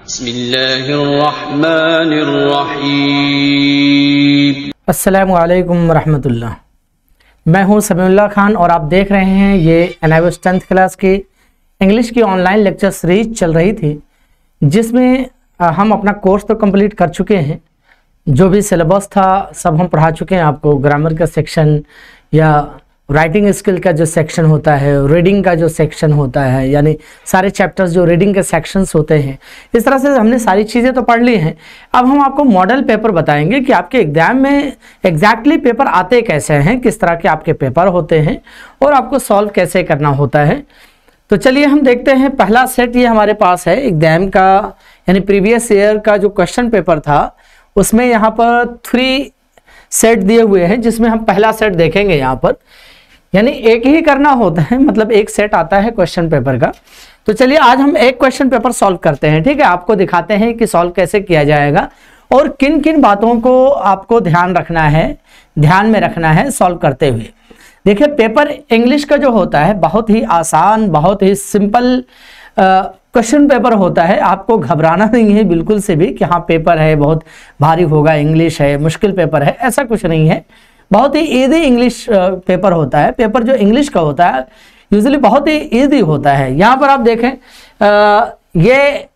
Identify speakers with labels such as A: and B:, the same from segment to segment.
A: बिस्मिल्लाहिर्रहमानिर्रहीम।
B: अस्सलामु अलैकुम रहमतुल्लाह। मैं हूं समीउल्लाह खान और आप देख रहे हैं ये NIVOS 10th क्लास की इंग्लिश की ऑनलाइन लेक्चर सीरीज चल रही थी, जिसमें हम अपना कोर्स तो कंप्लीट कर चुके हैं। जो भी सिलेबस था सब हम पढ़ा चुके हैं आपको। ग्रामर का सेक्शन या राइटिंग स्किल का जो सेक्शन होता है, रीडिंग का जो सेक्शन होता है, यानी सारे चैप्टर्स जो रीडिंग के सेक्शंस होते हैं, इस तरह से हमने सारी चीज़ें तो पढ़ ली हैं। अब हम आपको मॉडल पेपर बताएंगे कि आपके एग्जाम में एग्जैक्टली पेपर आते कैसे हैं, किस तरह के आपके पेपर होते हैं और आपको सॉल्व कैसे करना होता है। तो चलिए हम देखते हैं। पहला सेट ये हमारे पास है एग्जाम का, यानी प्रीवियस ईयर का जो क्वेश्चन पेपर था उसमें यहाँ पर 3 सेट दिए हुए हैं, जिसमें हम पहला सेट देखेंगे। यहाँ पर यानी एक ही करना होता है, मतलब एक सेट आता है क्वेश्चन पेपर का। तो चलिए आज हम एक क्वेश्चन पेपर सॉल्व करते हैं, ठीक है। आपको दिखाते हैं कि सॉल्व कैसे किया जाएगा और किन किन बातों को आपको ध्यान में रखना है सॉल्व करते हुए। देखिए, पेपर इंग्लिश का जो होता है बहुत ही आसान, बहुत ही सिंपल क्वेश्चन पेपर होता है। आपको घबराना नहीं है बिल्कुल से भी कि हाँ पेपर है बहुत भारी होगा, इंग्लिश है मुश्किल पेपर है, ऐसा कुछ नहीं है। बहुत ही इजी इंग्लिश पेपर होता है। पेपर जो इंग्लिश का होता है यूजुअली बहुत ही इजी होता है। यहाँ पर आप देखें ये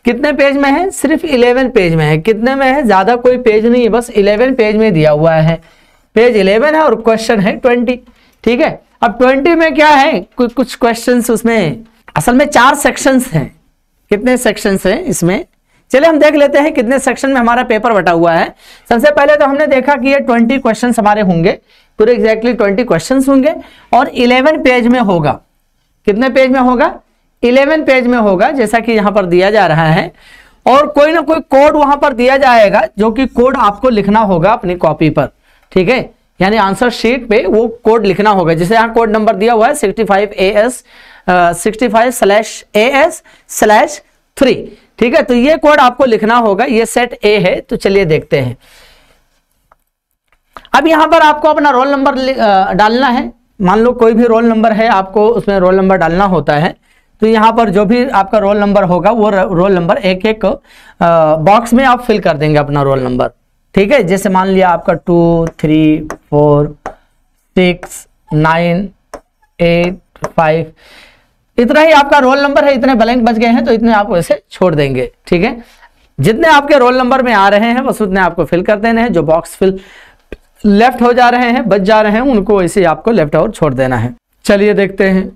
B: कितने पेज में है, सिर्फ 11 पेज में है। कितने में है, ज़्यादा कोई पेज नहीं है, बस 11 पेज में दिया हुआ है। पेज 11 है और क्वेश्चन है 20, ठीक है। अब 20 में क्या है, कुछ क्वेश्चंस उसमें असल में 4 सेक्शंस हैं। कितने सेक्शंस हैं इसमें, चलिए हम देख लेते हैं कितने सेक्शन में हमारा पेपर बटा हुआ है। सबसे पहले तो हमने देखा कि ये 20 क्वेश्चंस हमारे होंगे, पूरे एग्जैक्टली 20 क्वेश्चंस होंगे और 11 पेज में होगा। कितने पेज में होगा, 11 पेज में होगा, जैसा कि यहाँ पर दिया जा रहा है। और कोई ना कोई कोड वहां पर दिया जाएगा, जो कि कोड आपको लिखना होगा अपनी कॉपी पर, ठीक है। यानी आंसर शीट पे वो कोड लिखना होगा। जैसे यहाँ कोड नंबर दिया हुआ है 65AS/AS/3, ठीक है। तो ये कोड आपको लिखना होगा, ये सेट ए है। तो चलिए देखते हैं। अब यहां पर आपको अपना रोल नंबर डालना है। मान लो कोई भी रोल नंबर है, आपको उसमें रोल नंबर डालना होता है। तो यहां पर जो भी आपका रोल नंबर होगा वो रोल नंबर एक एक बॉक्स में आप फिल कर देंगे अपना रोल नंबर, ठीक है। जैसे मान लिया आपका 2, 3, 4, 6, 9, 8, 5, इतना ही आपका रोल नंबर है। इतने ब्लैंक बच गए हैं तो इतने आप वैसे छोड़ देंगे, ठीक है। जितने आपके रोल नंबर में आ रहे हैं बस उतने आपको फिल कर देने हैं। जो बॉक्स फिल लेफ्ट हो जा रहे हैं, बच जा रहे हैं, उनको वैसे आपको लेफ्ट और छोड़ देना है। चलिए देखते हैं।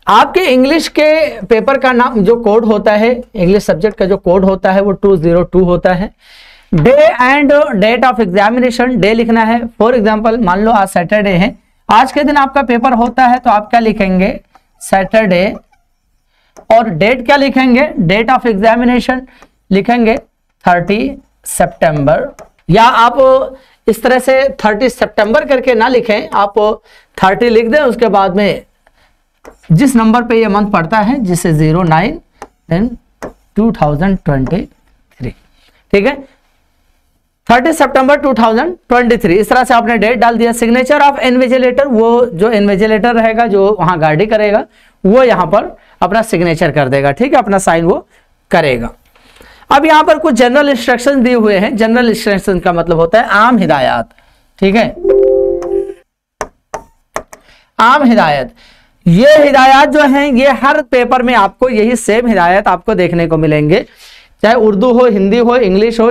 B: आपके इंग्लिश के पेपर का नाम जो कोड होता है, इंग्लिश सब्जेक्ट का जो कोड होता है वो 202 होता है। Day and date of examination, day लिखना है। फॉर एग्जाम्पल मान लो आज सैटरडे है, आज के दिन आपका पेपर होता है, तो आप क्या लिखेंगे, सैटरडे। और डेट क्या लिखेंगे, डेट ऑफ एग्जामिनेशन लिखेंगे 30 सितंबर। या आप इस तरह से 30 सितंबर करके ना लिखें, आप 30 लिख दें, उसके बाद में जिस नंबर पे ये मंथ पड़ता है, जिससे 09 then 2023, ठीक है। 30 सितंबर 2023, इस तरह से आपने डेट डाल दिया। सिग्नेचर ऑफ इन्विजिलेटर, वो जो इन्विजिलेटर रहेगा जो वहां गार्डी करेगा वो यहां पर अपना सिग्नेचर कर देगा, ठीक है, अपना साइन वो करेगा। अब यहां पर कुछ जनरल इंस्ट्रक्शन दिए हुए हैं। जनरल इंस्ट्रक्शन का मतलब होता है आम हिदायत, ठीक है। आम हिदायत, ये हिदायत जो हैं ये हर पेपर में आपको यही सेम हिदायत आपको देखने को मिलेंगे, चाहे उर्दू हो, हिंदी हो, इंग्लिश हो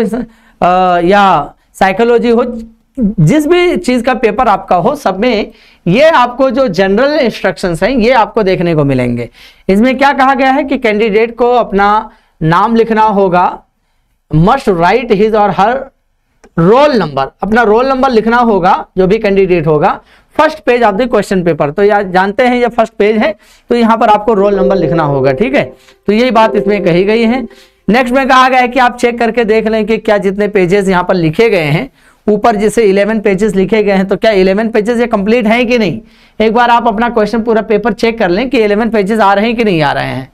B: या साइकोलॉजी हो, जिस भी चीज का पेपर आपका हो, सब में ये आपको जो जनरल इंस्ट्रक्शंस हैं ये आपको देखने को मिलेंगे। इसमें क्या कहा गया है कि कैंडिडेट को अपना नाम लिखना होगा, मस्ट राइट हिज और हर रोल नंबर, अपना रोल नंबर लिखना होगा जो भी कैंडिडेट होगा। First page of the question paper, तो यार जानते हैं ये फर्स्ट पेज है, तो यहाँ पर आपको रोल नंबर लिखना होगा, ठीक है। तो यही बात इसमें कही गई है। नेक्स्ट में कहा गया है कि आप चेक करके देख लें कि क्या जितने पेजेस यहाँ पर लिखे गए हैं, ऊपर जैसे 11 पेजेस लिखे गए हैं, तो क्या 11 पेजेस ये कंप्लीट हैं कि नहीं। एक बार आप अपना क्वेश्चन पूरा पेपर चेक कर लें कि 11 पेजेस आ रहे हैं कि नहीं आ रहे हैं।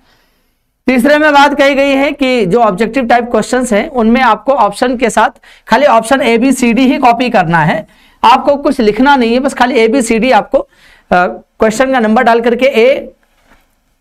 B: तीसरे में बात कही गई है कि जो ऑब्जेक्टिव टाइप क्वेश्चंस हैं उनमें आपको ऑप्शन के साथ खाली ऑप्शन ABCD ही कॉपी करना है, आपको कुछ लिखना नहीं है, बस खाली ABCD आपको क्वेश्चन का नंबर डाल करके A,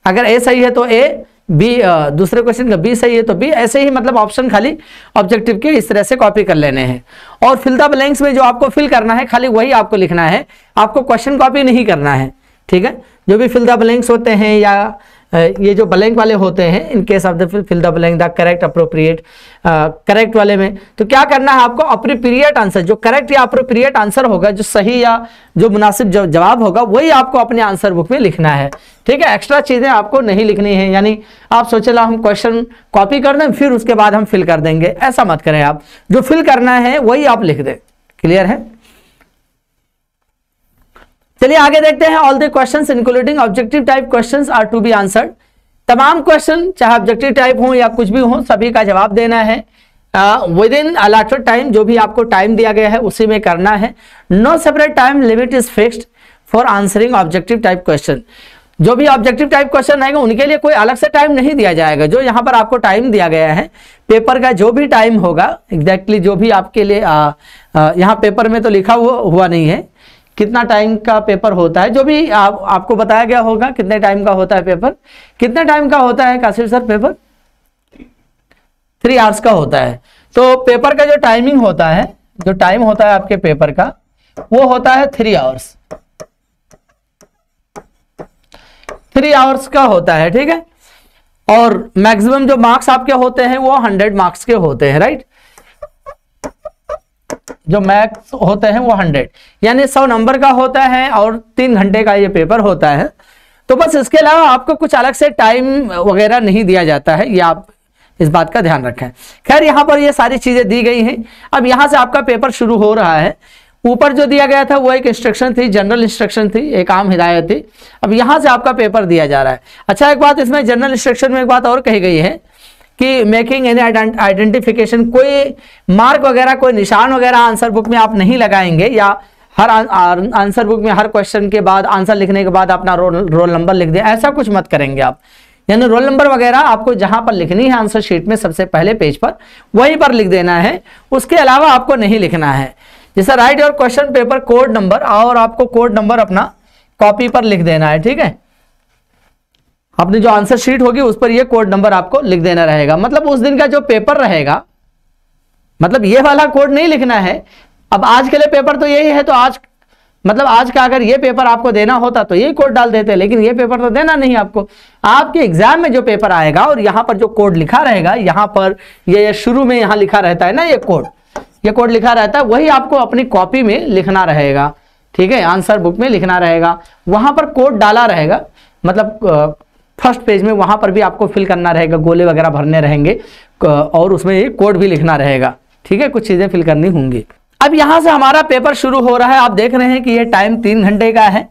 B: अगर A सही है तो A, बी, दूसरे क्वेश्चन का बी सही है तो बी, ऐसे ही मतलब ऑप्शन खाली ऑब्जेक्टिव के इस तरह से कॉपी कर लेने हैं। और फिल द ब्लैंक्स में जो आपको फिल करना है खाली वही आपको लिखना है, आपको क्वेश्चन कॉपी नहीं करना है, ठीक है। जो भी फिल द ब्लैंक्स होते हैं या ये जो ब्लैंक वाले होते हैं, in case of the fill the blank the correct appropriate, correct वाले में तो क्या करना है आपको, अप्रोप्रिएट आंसर, जो करेक्ट या अप्रोप्रिएट आंसर होगा, जो सही या जो मुनासिब जवाब होगा वही आपको अपने आंसर बुक में लिखना है, ठीक है। एक्स्ट्रा चीजें आपको नहीं लिखनी है, यानी आप सोचे ला हम क्वेश्चन कॉपी कर दें फिर उसके बाद हम फिल कर देंगे, ऐसा मत करें आप, जो फिल करना है वही आप लिख दें। क्लियर है? चलिए आगे देखते हैं। All the questions including objective type questions are to be answered. तमाम क्वेश्चन चाहे ऑब्जेक्टिव टाइप हो या कुछ भी हो, सभी का जवाब देना है विद इन अलॉटेड टाइम, जो भी आपको टाइम दिया गया है उसी में करना है। No separate time limit is fixed for answering objective type question. जो भी ऑब्जेक्टिव टाइप क्वेश्चन आएगा उनके लिए कोई अलग से टाइम नहीं दिया जाएगा। जो यहाँ पर आपको टाइम दिया गया है, पेपर का जो भी टाइम होगा एग्जैक्टली जो भी आपके लिए यहाँ पेपर में तो लिखा हुआ नहीं है कितना टाइम का पेपर होता है, जो भी आपको बताया गया होगा कितने टाइम का होता है पेपर। कितने टाइम का होता है कासिफ सर पेपर? 3 आवर्स का होता है। तो पेपर का जो टाइमिंग होता है, जो टाइम होता है आपके पेपर का वो होता है 3 आवर्स, 3 आवर्स का होता है, ठीक है। और मैक्सिमम जो मार्क्स आपके होते हैं वो 100 मार्क्स के होते हैं, राइट। जो मैक्स होते हैं वो 100 यानी 100 नंबर का होता है और 3 घंटे का ये पेपर होता है। तो बस इसके अलावा आपको कुछ अलग से टाइम वगैरह नहीं दिया जाता है, ये आप इस बात का ध्यान रखें। खैर यहाँ पर ये सारी चीजें दी गई हैं। अब यहाँ से आपका पेपर शुरू हो रहा है। ऊपर जो दिया गया था वो एक इंस्ट्रक्शन थी, जनरल इंस्ट्रक्शन थी, एक आम हिदायत थी। अब यहाँ से आपका पेपर दिया जा रहा है। अच्छा एक बात इसमें जनरल इंस्ट्रक्शन में एक बात और कही गई है कि मेकिंग एनी आइडेंटिफिकेशन, कोई मार्क वगैरह कोई निशान वगैरह आंसर बुक में आप नहीं लगाएंगे, या हर आंसर बुक में हर क्वेश्चन के बाद आंसर लिखने के बाद अपना रोल नंबर लिख दें, ऐसा कुछ मत करेंगे आप। यानी रोल नंबर वगैरह आपको जहां पर लिखनी है आंसर शीट में सबसे पहले पेज पर वहीं पर लिख देना है, उसके अलावा आपको नहीं लिखना है। जैसे right your question paper code number, और आपको कोड नंबर अपना कॉपी पर लिख देना है, ठीक है। अपनी जो आंसर शीट होगी उस पर ये कोड नंबर आपको लिख देना रहेगा। मतलब उस दिन का जो पेपर रहेगा, मतलब ये वाला कोड नहीं लिखना है। अब आज के लिए पेपर तो यही है, तो आज मतलब आज का अगर ये पेपर आपको देना होता तो यही कोड डाल देते, लेकिन ये पेपर तो देना नहीं आपको। आपके एग्जाम में जो पेपर आएगा और यहाँ पर जो कोड लिखा रहेगा, यहाँ पर ये शुरू में यहाँ लिखा रहता है ना, ये कोड लिखा रहता है, वही आपको अपनी कॉपी में लिखना रहेगा, ठीक है। आंसर बुक में लिखना रहेगा, वहां पर कोड डाला रहेगा, मतलब फर्स्ट पेज में वहां पर भी आपको फिल करना रहेगा, गोले वगैरह भरने रहेंगे और उसमें ये कोड भी लिखना रहेगा, ठीक है। कुछ चीजें फिल करनी होंगी। अब यहां से हमारा पेपर शुरू हो रहा है। आप देख रहे हैं कि ये टाइम 3 घंटे का है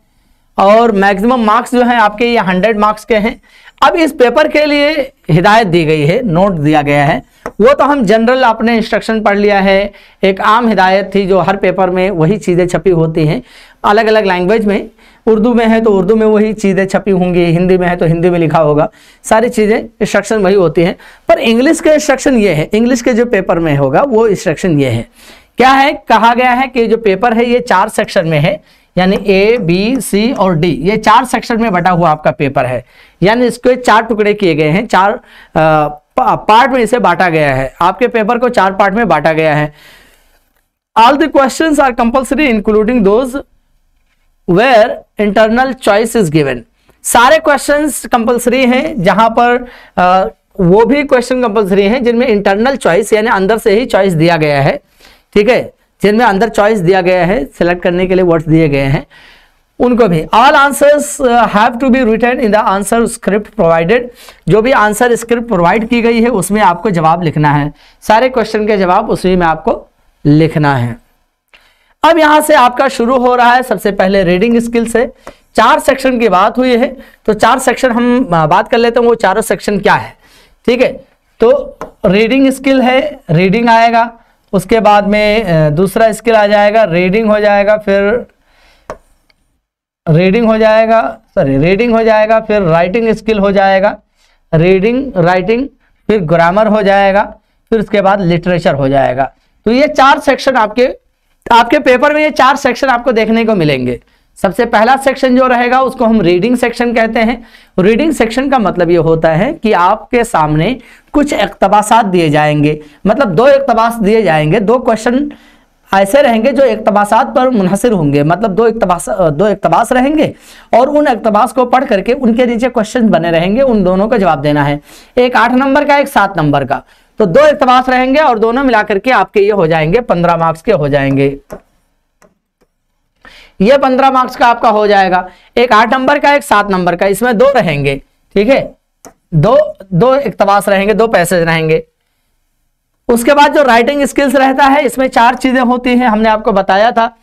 B: और मैक्सिमम मार्क्स जो हैं आपके ये 100 मार्क्स के हैं। अब इस पेपर के लिए हिदायत दी गई है, नोट दिया गया है, वो तो हम जनरल आपने इंस्ट्रक्शन पढ़ लिया है। एक आम हिदायत थी जो हर पेपर में वही चीज़ें छपी होती हैं, अलग अलग लैंग्वेज में। उर्दू में है तो उर्दू में वही चीज़ें छपी होंगी, हिंदी में है तो हिंदी में लिखा होगा, सारी चीज़ें इंस्ट्रक्शन वही होती हैं। पर इंग्लिश का इंस्ट्रक्शन ये है, इंग्लिश के जो पेपर में होगा वो इंस्ट्रक्शन ये है। क्या है, कहा गया है कि जो पेपर है ये 4 सेक्शन में है, यानी A, B, C और D, ये 4 सेक्शन में बटा हुआ आपका पेपर है। यानी इसके 4 टुकड़े किए गए हैं, 4 पार्ट में इसे बांटा गया है। आपके पेपर को 4 पार्ट में बांटा गया है। All the questions are compulsory including those where internal choice is given. सारे क्वेश्चंस कंपल्सरी हैं, जहां पर वो भी क्वेश्चन कंपल्सरी हैं जिनमें इंटरनल चॉइस यानी अंदर से ही चॉइस दिया गया है, ठीक है। जिनमें अंदर चॉइस दिया गया है, सिलेक्ट करने के लिए वर्ड्स दिए गए हैं, उनको भी। All answers have to be written in the answer script provided. जो भी आंसर स्क्रिप्ट प्रोवाइड की गई है उसमें आपको जवाब लिखना है, सारे क्वेश्चन के जवाब उसी में आपको लिखना है। अब यहां से आपका शुरू हो रहा है सबसे पहले रीडिंग स्किल से। 4 सेक्शन की बात हुई है तो 4 सेक्शन हम बात कर लेते हैं, वो चारों सेक्शन क्या है, ठीक है। तो रीडिंग स्किल है, रीडिंग आएगा, उसके बाद में दूसरा स्किल आ जाएगा, रीडिंग हो जाएगा, फिर रीडिंग हो जाएगा, फिर राइटिंग स्किल हो जाएगा, रीडिंग राइटिंग, फिर ग्रामर हो जाएगा, फिर उसके बाद लिटरेचर हो जाएगा। तो ये 4 सेक्शन आपके पेपर में ये 4 सेक्शन आपको देखने को मिलेंगे, सबसे पहला सेक्शन जो रहेगा उसको हम रीडिंग सेक्शन कहते हैं। रीडिंग सेक्शन का मतलब ये होता है कि आपके सामने कुछ इक़्तिबासात दिए जाएंगे, मतलब 2 इक़्तिबास दिए जाएंगे, 2 क्वेश्चन ऐसे रहेंगे जो इक़्तिबासात पर मुनहसिर होंगे, मतलब 2 इक़्तिबास रहेंगे और उन इक़्तिबास को पढ़ करके उनके नीचे क्वेश्चन बने रहेंगे, उन दोनों का जवाब देना है। एक 8 नंबर का, एक 7 नंबर का, तो 2 इक़्तिबास रहेंगे और दोनों मिलाकर के आपके ये हो जाएंगे 15 मार्क्स के हो जाएंगे। ये 15 मार्क्स का आपका हो जाएगा। एक 8 नंबर का, एक 7 नंबर का, इसमें 2 रहेंगे, ठीक है, दो इक़्तिबास रहेंगे, 2 पैसेज रहेंगे। उसके बाद जो राइटिंग स्किल्स रहता है इसमें 4 चीजें होती हैं, हमने आपको बताया था।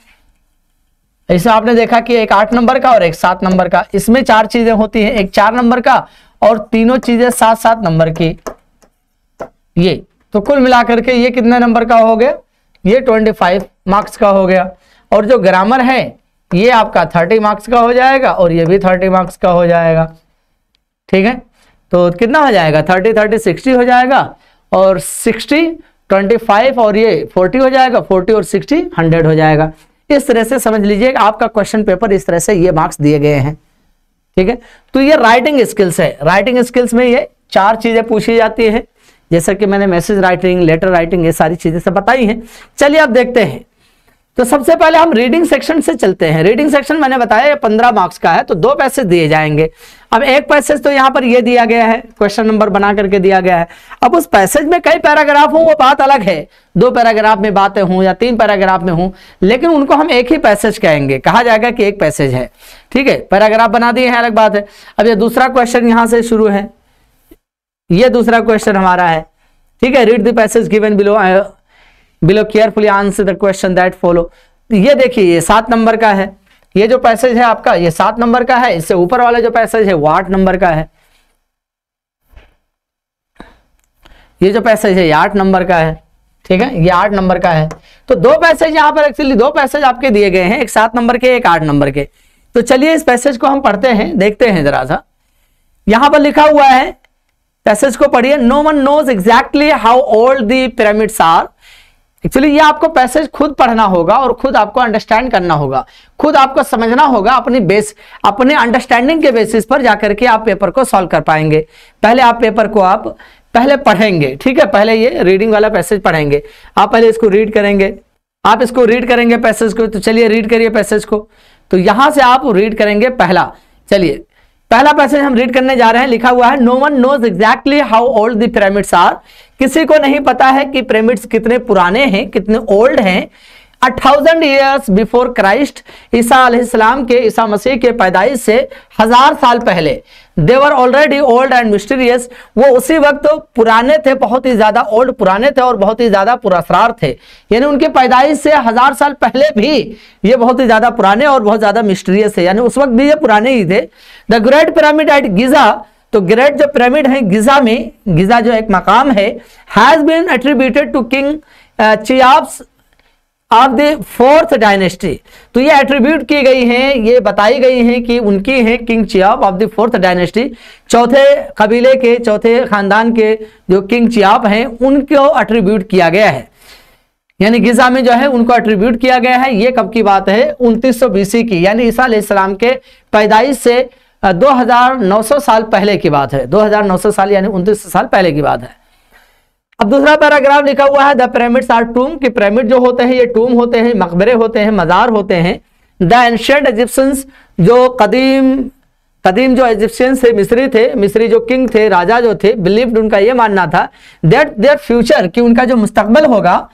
B: ऐसा आपने देखा कि एक 8 नंबर का और एक 7 नंबर का, इसमें 4 चीजें होती हैं, एक 4 नंबर का और तीनों चीजें 7-7 नंबर की। ये तो कुल मिलाकर के ये कितने नंबर का हो गया, ये 25 मार्क्स का हो गया। और जो ग्रामर है ये आपका 30 मार्क्स का हो जाएगा और ये भी 30 मार्क्स का हो जाएगा, ठीक है। तो कितना हो जाएगा, 30 60 हो जाएगा और 60 25 और ये 40 हो जाएगा, 40 और 60 100 हो जाएगा। इस तरह से समझ लीजिए आपका क्वेश्चन पेपर इस तरह से ये मार्क्स दिए गए हैं, ठीक है। तो ये राइटिंग स्किल्स है। राइटिंग स्किल्स में ये 4 चीजें पूछी जाती है, जैसा कि मैंने मैसेज राइटिंग, लेटर राइटिंग, ये सारी चीजें सब बताई हैं। चलिए अब देखते हैं। तो सबसे पहले हम रीडिंग सेक्शन से चलते हैं। रीडिंग सेक्शन मैंने बताया 15 मार्क्स का है, तो 2 पैसेज दिए जाएंगे। अब एक पैसेज तो यहाँ पर ये दिया गया है, क्वेश्चन नंबर बना करके दिया गया है। अब उस पैसेज में कई पैराग्राफ हो वो बात अलग है, 2 पैराग्राफ में बातें हों या 3 पैराग्राफ में हों, लेकिन उनको हम एक ही पैसेज कहेंगे, कहा जाएगा कि एक पैसेज है, ठीक है। पैराग्राफ बना दिए हैं, अलग बात है। अब ये दूसरा क्वेश्चन यहाँ से शुरू है, ये दूसरा क्वेश्चन हमारा है, ठीक है। Read the passage given below carefully answer the question that follow. ये देखिए ये 7 नंबर का है, ये जो पैसेज है आपका ये 7 नंबर का है। इससे ऊपर वाला जो पैसेज है वो 8 नंबर का है। ये जो पैसेज है ये 8 नंबर का है, ठीक है, ये 8 नंबर का है। तो 2 पैसेज यहाँ पर एक्चुअली 2 पैसेज आपके दिए गए हैं, एक 7 नंबर के, एक 8 नंबर के। तो चलिए इस पैसेज को हम पढ़ते हैं, देखते हैं जरा सा। यहां पर लिखा हुआ है, पैसेज को पढ़िए। No one knows exactly how old the pyramids are. Actually ये आपको पैसेज खुद पढ़ना होगा और खुद आपको अंडरस्टैंड करना होगा, खुद आपको समझना होगा। अपने अंडरस्टैंडिंग के बेसिस पर जाकर के आप पेपर को सॉल्व कर पाएंगे। पहले आप पेपर को आप पहले पढ़ेंगे, ठीक है, पहले ये रीडिंग वाला पैसेज पढ़ेंगे। आप पहले इसको रीड करेंगे, आप इसको रीड करेंगे पैसेज को। तो चलिए रीड करिए पैसेज को। तो यहां से आप रीड करेंगे पहला। चलिए पहला पैसेज हम रीड करने जा रहे हैं। लिखा हुआ है, no one knows exactly how old the pyramids are. किसी को नहीं पता है कि पिरामिड्स कितने पुराने हैं, कितने ओल्ड हैं। 1000 ईयर्स बिफोर क्राइस्ट, ईसा अलैहिस्सलाम के, ईसा मसीह के पैदाइश से 1000 साल पहले। They were already old and mysterious, वो उसी वक्त पुराने थे, बहुत ही ज्यादा ओल्ड पुराने थे और बहुत ही ज्यादा पुरस्रार थे। यानी उनके पैदाइश से 1000 साल पहले भी ये बहुत ही ज्यादा पुराने और बहुत ज्यादा मिस्टीरियस थे, यानी उस वक्त भी ये पुराने ही थे। द ग्रेट पिरामिड एट गिजा, तो ग्रेट जो पिरामिड है गिजा में, गिजा जो एक मकाम है, has been attributed to king Cheops of the 4th dynasty. तो ये एट्रीब्यूट की गई हैं, ये बताई गई हैं कि उनकी हैं king Cheops of the 4th dynasty. चौथे कबीले के, चौथे खानदान के जो किंग चियाप हैं उनको एट्रीब्यूट किया गया है, यानी गिजा में जो है उनको एट्रीब्यूट किया गया है। ये कब की बात है, 2900 BC की, यानी ईसा अलैहिस्सलाम के पैदाइश से 2900 साल पहले की बात है। 2900 साल यानी 2900 साल पहले की बात है। अब दूसरा पैराग्राफ लिखा हुआ है, द पिरामिड्स आर टूम, कि पिरामिड जो होते हैं ये टूम होते हैं, मकबरे होते हैं, मजार होते हैं। द एंशिएंट इजिप्शियंस, जो कदीम जो इजिप्शियंस थे, मिस्री थे, मिस्री जो किंग थे, राजा जो थे, बिलीव्ड, उनका ये मानना था दैट देयर फ्यूचर, कि उनका जो मुस्तकबिल होगा,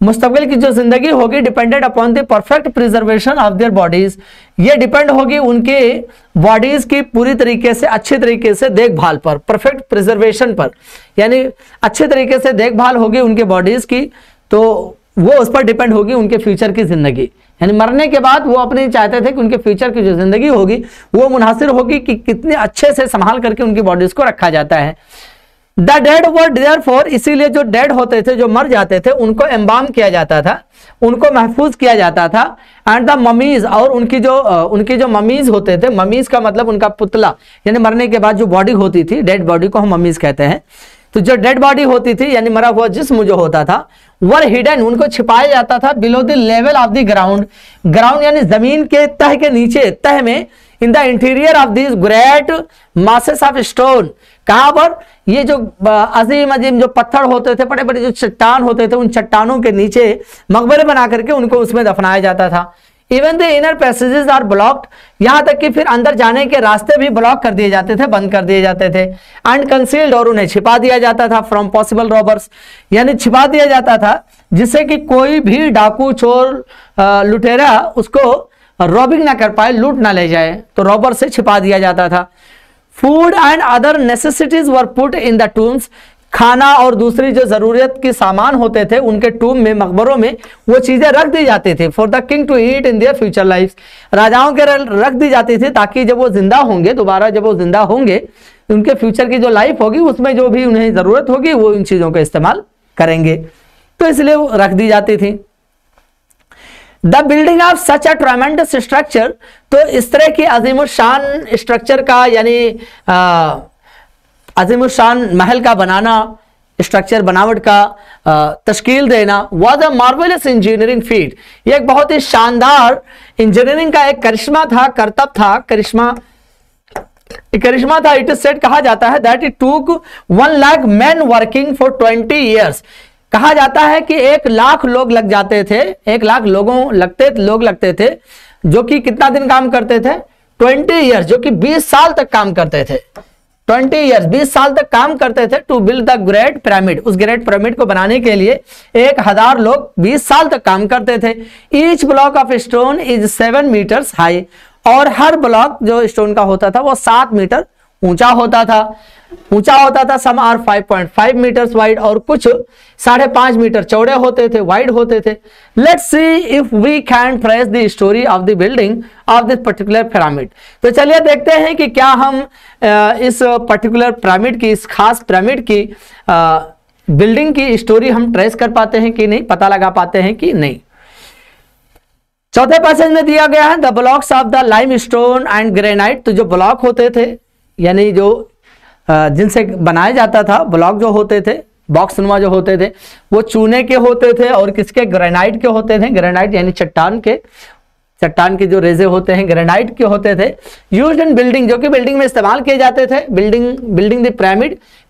B: मुस्तकबिल की जो जिंदगी होगी, depended upon the perfect preservation of their bodies, ये डिपेंड होगी उनके बॉडीज की पूरी तरीके से, अच्छे तरीके से देखभाल पर, परफेक्ट प्रिजर्वेशन पर, यानी अच्छे तरीके से देखभाल होगी उनके बॉडीज की, तो वो उस पर डिपेंड होगी उनके फ्यूचर की जिंदगी। यानी मरने के बाद वो अपने चाहते थे कि उनके फ्यूचर की जो जिंदगी होगी वो मुनासिर होगी कि कितने अच्छे से संभाल करके उनकी बॉडीज को रखा जाता है। द डेड वर देयरफॉर, इसीलिए जो डेड होते थे, जो मर जाते थे, उनको एम्बाम किया जाता था, उनको महफूज किया जाता था। एंड द ममीज, और उनकी जो ममीज होते थे, ममीज का मतलब उनका पुतला, यानी मरने के बाद जो बॉडी होती थी, डेड बॉडी को हम ममीज कहते हैं। तो जो डेड बॉडी होती थी यानी मरा हुआ जिस्म जो होता था, वर हिडन, उनको छिपाया जाता था below the level of the ground, ground यानी जमीन के तह के नीचे, तह में, in the interior of this great masses of stone. कहां पर? ये जो अजीम अजीम जो पत्थर होते थे, बड़े बड़े जो चट्टान होते थे, उन चट्टानों के नीचे मकबरे बना करके उनको उसमें दफनाया जाता था। Even the inner passages are blocked, यहां तक कि फिर अंदर जाने के रास्ते भी ब्लॉक कर दिए जाते थे, बंद कर दिए जाते थे। एंड कंसील्ड, और उन्हें छिपा दिया जाता था फ्रॉम पॉसिबल रॉबर्स, यानी छिपा दिया जाता था जिससे कि कोई भी डाकू, चोर, लुटेरा उसको रॉबिंग ना कर पाए, लूट ना ले जाए, तो रॉबर से छिपा दिया जाता था। Food and other necessities were put in the tombs, खाना और दूसरी जो जरूरत के सामान होते थे उनके टूम में, मकबरों में वो चीजें रख दी जाती थी। For the king to eat in their future life, राजाओं के रख दी जाती थी ताकि जब वो जिंदा होंगे, दोबारा जब वो जिंदा होंगे, उनके फ्यूचर की जो लाइफ होगी उसमें जो भी उन्हें जरूरत होगी वो इन चीजों का इस्तेमाल करेंगे, तो इसलिए वो रख दी जाती थी। The building of such a ट्रेमेंडस structure, तो इस तरह की अजीमुशान स्ट्रक्चर का यानी अजीमुशान महल का बनाना, स्ट्रक्चर बनावट का तश्कील देना, was a marvellous engineering feet, ये एक बहुत ही शानदार इंजीनियरिंग का एक करिश्मा था, करतब था, करिश्मा था। इट इज सेड, कहा जाता है that it took 1 lakh man working for 20 years, कहा जाता है कि 1 लाख लोग लग जाते थे, 1 लाख लोग लगते थे जो कि कितना दिन काम करते थे? 20 ईयर्स, जो कि 20 साल तक काम करते थे। 20 ईयर्स, 20 साल तक काम करते थे to build the great pyramid, उस ग्रेट पिरामिड को बनाने के लिए 1000 लोग 20 साल तक काम करते थे। Each block of stone is 7 metres high, और हर ब्लॉक जो स्टोन का होता था वो 7 मीटर ऊंचा होता था। सम आर 5.5 मीटर्स वाइड, और कुछ 5.5 मीटर चौड़े होते थे, वाइड होते थे। Let's see if we can trace the story of the building of this particular pyramid, तो चलिए देखते हैं कि क्या हम इस पर्टिकुलर पिरामिड की, इस खास पिरामिड की बिल्डिंग की स्टोरी हम ट्रेस कर पाते हैं कि नहीं, पता लगा पाते हैं कि नहीं। चौथे पैसेज में दिया गया है the blocks of the lime stone and granite, तो जो ब्लॉक होते थे यानी जो जिनसे बनाया जाता था, ब्लॉक जो होते थे, बॉक्स नुमा जो होते थे, वो चूने के होते थे और किसके? ग्रेनाइट के होते थे। ग्रेनाइट यानी चट्टान के जो रेजे होते हैं ग्रेनाइट के होते थे। यूज्ड इन बिल्डिंग, जो कि बिल्डिंग में इस्तेमाल किए जाते थे, बिल्डिंग द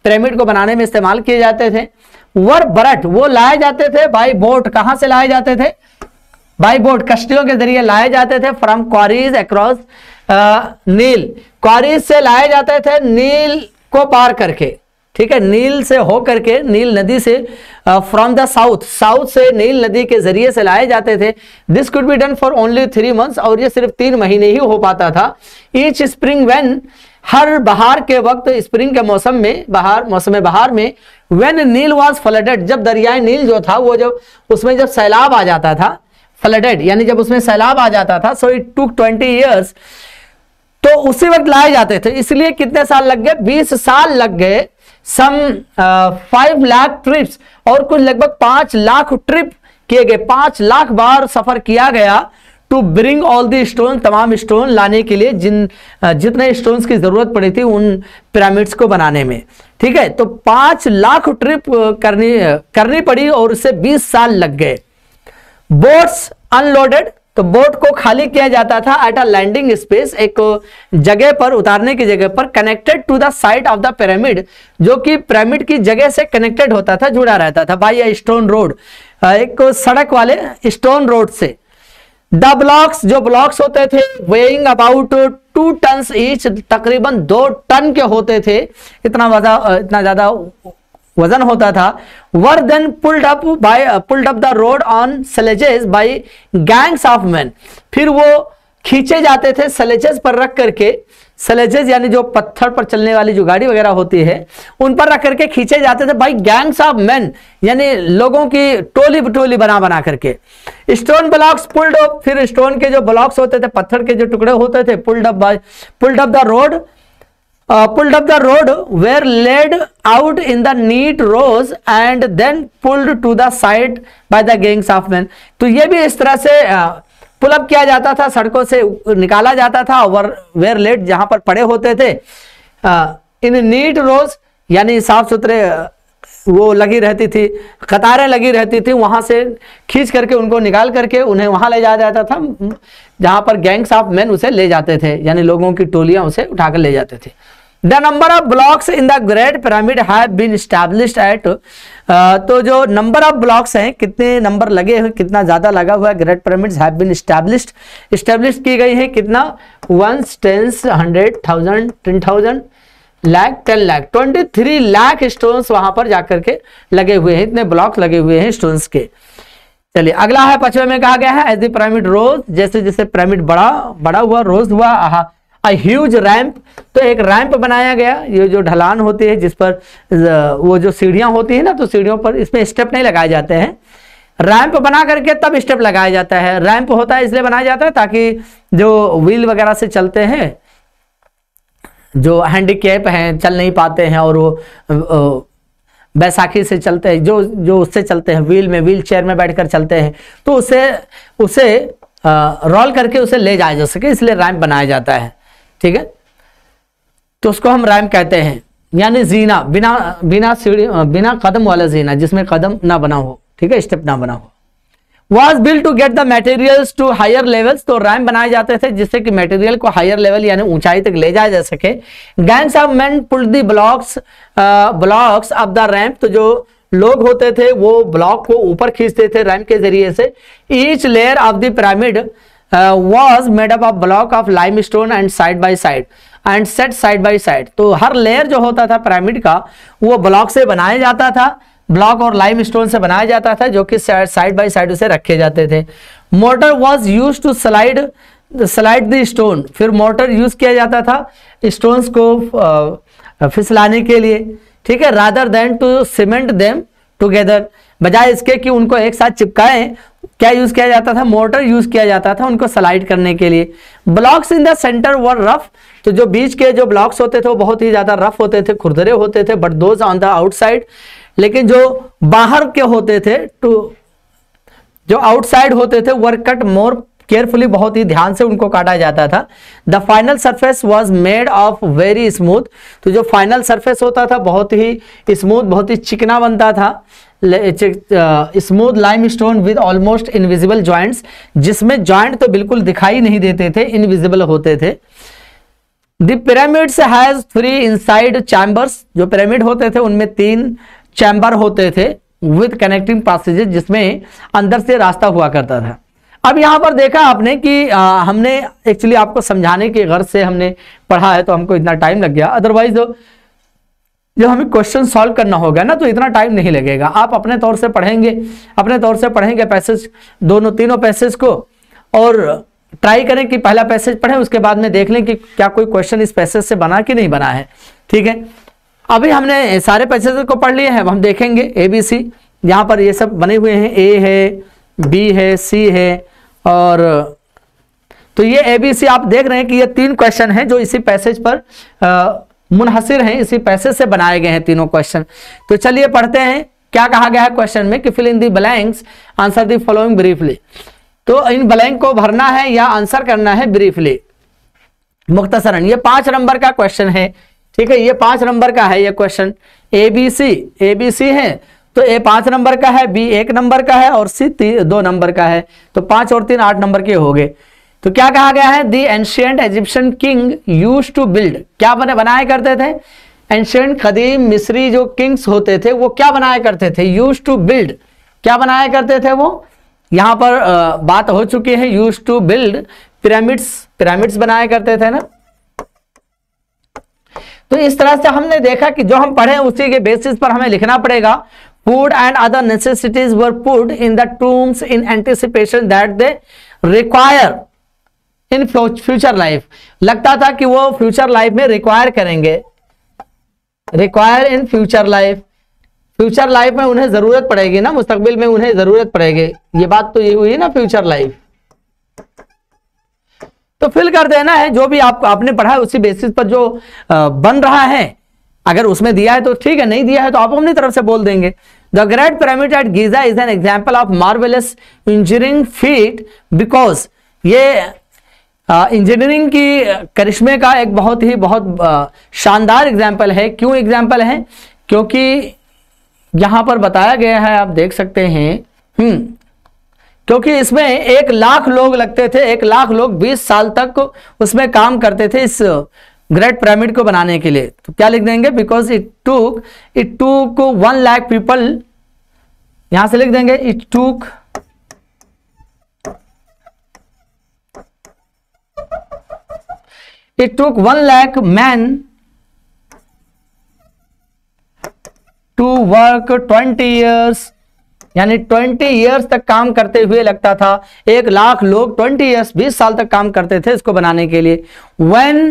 B: पिरामिड को बनाने में इस्तेमाल किए जाते थे। वर बरट, वो लाए जाते थे बाई बोट, कहां से लाए जाते थे? बाई बोट, कश्तियों के जरिए लाए जाते थे। From quarries across Nile, quarries से लाए जाते थे नील को पार करके, ठीक है, नील से हो करके, नील नदी से, फ्रॉम द साउथ से नील नदी के जरिए से लाए जाते थे। This could be done for only 3 months, और ये सिर्फ 3 महीने ही हो पाता था। ईच स्प्रिंग व्हेन, हर बहार के वक्त, स्प्रिंग के मौसम में, मौसम बहार में, व्हेन नील वाज फ्लडेड, जब दरियाए नील जो था वो जब उसमें जब सैलाब आ जाता था, फ्लडेड यानी जब उसमें सैलाब आ जाता था, सो इट टुक 20 ईयर्स, तो उसी वक्त लाए जाते थे। इसलिए कितने साल लग गए? 20 साल लग गए। सम 5 लाख ट्रिप्स, और कुछ लगभग 5 लाख ट्रिप किए गए, 5 लाख बार सफर किया गया to bring all the stone, तमाम स्टोन लाने के लिए, जितने स्टोन्स की जरूरत पड़ी थी उन पिरामिड्स को बनाने में, ठीक है। तो 5 लाख ट्रिप करनी पड़ी और उससे 20 साल लग गए। बोट्स अनलोडेड, तो बोट को खाली किया जाता था एट अ लैंडिंग स्पेस, एक जगह पर, उतारने की जगह पर, connected to the site of the pyramid, जो कि पिरामिड की जगह से कनेक्टेड होता था, जुड़ा रहता था बाय अ स्टोन रोड, एक सड़क वाले स्टोन रोड से। द ब्लॉक्स, जो ब्लॉक्स होते थे, वेइंग अबाउट 2 टन्स ईच, तकरीबन 2 टन के होते थे, इतना ज्यादा वजन होता था। Were then pulled up the road on sledges by gangs of man, फिर वो खींचे जाते थे स्लेजेस पर रख करके, स्लेजेस यानी जो पत्थर पर चलने वाली जो गाड़ी वगैरह होती है उन पर रख करके खींचे जाते थे बाय गैंग्स ऑफ मैन, यानी लोगों की टोली बना करके। स्टोन ब्लॉक्स पुल्ड अप, फिर स्टोन के जो ब्लॉक्स होते थे, पत्थर के जो टुकड़े होते थे, pulled up the road were laid out in the neat rows and then pulled to the side by the gangs of men, तो ये भी इस तरह से पुल अप किया जाता था, सड़कों से निकाला जाता था। were laid, जहां पर पड़े होते थे, इन नीट रोज यानी साफ सुथरे वो लगी रहती थी, कतारें लगी रहती थी, वहां से खींच करके उनको निकाल करके उन्हें वहां ले जाया जाता था जहां पर गैंग्स ऑफ मैन उसे ले जाते थे, यानी लोगों की टोलियां उसे उठाकर ले जाते थे। The number of blocks in the great pyramid have been established at, तो जो नंबर ऑफ ब्लॉक्स हैं, कितने नंबर लगे हुए, कितना ज्यादा लगा हुआ है, great pyramids have been establish की गई है कितना, 1 10 100 1000 10,000 लाख 10 लाख 23 लाख स्टोन्स वहां पर जाकर के लगे हुए हैं, इतने ब्लॉक लगे हुए हैं स्टोन्स के। चलिए अगला है 5वें में कहा गया है एज द पिरामिड रोज, जैसे जैसे पिरामिड बड़ा हुआ, रोज हुआ, अ ह्यूज रैंप, तो एक रैंप बनाया गया, ये जो ढलान होती है जिस पर वो जो सीढ़ियां होती है ना, तो सीढ़ियों पर इसमें स्टेप नहीं लगाए जाते हैं, रैंप बना करके तब स्टेप लगाया जाता है। रैंप होता है इसलिए बनाया जाता है ताकि जो व्हील वगैरह से चलते हैं, जो हैंडीकैप हैं, चल नहीं पाते हैं और वो बैसाखी से चलते हैं, जो उससे चलते हैं, व्हील चेयर में बैठकर चलते हैं, तो उसे रोल करके उसे ले जाया जा सके, इसलिए रैंप बनाया जाता है। ठीक है, तो उसको हम रैंप कहते हैं, यानी जीना, बिना सीढ़ी, बिना कदम वाला जीना, जिसमें कदम ना बना हो, ठीक है, स्टेप ना बना हो। Was built to get the materials to higher levels, तो रैंप बनाए जाते थे जिससे कि मटेरियल को हायर लेवल यानी ऊंचाई तक ले जाया जा सके। Gangs of men pulled the blocks of the ramp, तो जो लोग होते थे वो ब्लॉक को ऊपर खींचते थे रैंप के जरिए से। Each layer of the pyramid was made up of block of limestone and side by side and set side by side, तो हर लेयर जो होता था पिरामिड का वो ब्लॉक से बनाया जाता था, ब्लॉक और लाइम स्टोन से बनाया जाता था, जो कि साइड बाय साइड उसे रखे जाते थे। Mortar was use to slide the stone, फिर मोटर यूज किया जाता था स्टोन्स को फिसलाने के लिए, ठीक है, rather than to cement them together, बजाय इसके कि उनको एक साथ चिपकाएं, क्या यूज किया जाता था, मोटर यूज किया जाता था उनको स्लाइड करने के लिए। Blocks in the centre were rough, तो जो बीच के जो ब्लॉक्स होते थे वो बहुत ही ज्यादा रफ होते थे, खुरदरे होते थे, but those on the outside, लेकिन जो बाहर के होते थे, जो आउटसाइड होते थे, वर कट मोर केयरफुली, बहुत ही ध्यान से उनको काटा जाता था। The final surface was made of very smooth, तो जो फाइनल सरफेस होता था बहुत ही स्मूथ, बहुत ही चिकना बनता था, smooth lime stone with almost invisible joints, जिसमें जॉइंट तो बिल्कुल दिखाई नहीं देते थे, इनविजिबल होते थे। The pyramids has 3 inside chambers, जो पिरामिड होते थे उनमें 3 चैम्बर होते थे विद कनेक्टिंग पैसेजेस, जिसमें अंदर से रास्ता हुआ करता था। अब यहां पर देखा आपने कि हमने एक्चुअली आपको समझाने के गर्ज से हमने पढ़ा है, तो हमको इतना टाइम लग गया, अदरवाइज जब हमें क्वेश्चन सॉल्व करना होगा ना तो इतना टाइम नहीं लगेगा। आप अपने तौर से पढ़ेंगे पैसेज, तीनों पैसेज को, और ट्राई करें कि पहला पैसेज पढ़ें, उसके बाद में देख लें कि क्या कोई क्वेश्चन इस पैसेज से बना कि नहीं बना है। ठीक है, अभी हमने सारे पैसेज को पढ़ लिए हैं, अब हम देखेंगे ABC, यहाँ पर ये सब बने हुए हैं, A है, B है, C है, और तो ये ABC आप देख रहे हैं कि ये 3 क्वेश्चन हैं जो इसी पैसेज पर मुनहसिर हैं, इसी पैसेज से बनाए गए हैं तीनों क्वेश्चन। तो चलिए पढ़ते हैं क्या कहा गया है क्वेश्चन में कि fill in the blanks, answer the following briefly, तो इन ब्लैंक को भरना है या आंसर करना है ब्रीफली, मुख्तसरन। ये 5 नंबर का क्वेश्चन है, ठीक है, ये 5 नंबर का है ये क्वेश्चन। ABC है तो A 5 नंबर का है, B 1 नंबर का है और C 2 नंबर का है, तो 5 और 3 8 नंबर के हो गए। तो क्या कहा गया है, the ancient Egyptian king use to build, क्या बनाया करते थे, एंशिएंट कदीम मिस्री जो किंग्स होते थे वो क्या बनाया करते थे, यूज टू बिल्ड, क्या बनाया करते थे वो, यहां पर बात हो चुकी है, यूज टू बिल्ड पिरामिड्स बनाया करते थे ना। तो इस तरह से हमने देखा कि जो हम पढ़े उसी के बेसिस पर हमें लिखना पड़ेगा। Food and other necessities were put in the tombs in anticipation that they require in future life, लगता था कि वो फ्यूचर लाइफ में रिक्वायर करेंगे, रिक्वायर इन फ्यूचर लाइफ में उन्हें जरूरत पड़ेगी ना, मुस्तकबिल में उन्हें जरूरत पड़ेगी, ये बात तो ये हुई ना फ्यूचर लाइफ। तो फिल कर देना है जो भी आपने पढ़ा है उसी बेसिस पर जो बन रहा है, अगर उसमें दिया है तो ठीक है, नहीं दिया है तो आप अपनी तरफ से बोल देंगे। The great pyramid at Giza is an example of marvellous engineering feat, because ये इंजीनियरिंग की करिश्मे का एक बहुत शानदार एग्जाम्पल है। क्यों एग्जाम्पल है, क्योंकि यहां पर बताया गया है, आप देख सकते हैं। क्योंकि इसमें 1 लाख लोग लगते थे, 1 लाख लोग 20 साल तक उसमें काम करते थे इस ग्रेट पिरामिड को बनाने के लिए। तो क्या लिख देंगे, because it took 1 lakh people, यहां से लिख देंगे it took It took 1 lakh men to work 20 years, यानी 20 years तक काम करते हुए लगता था। 1 लाख लोग 20 years 20 साल तक काम करते थे इसको बनाने के लिए। When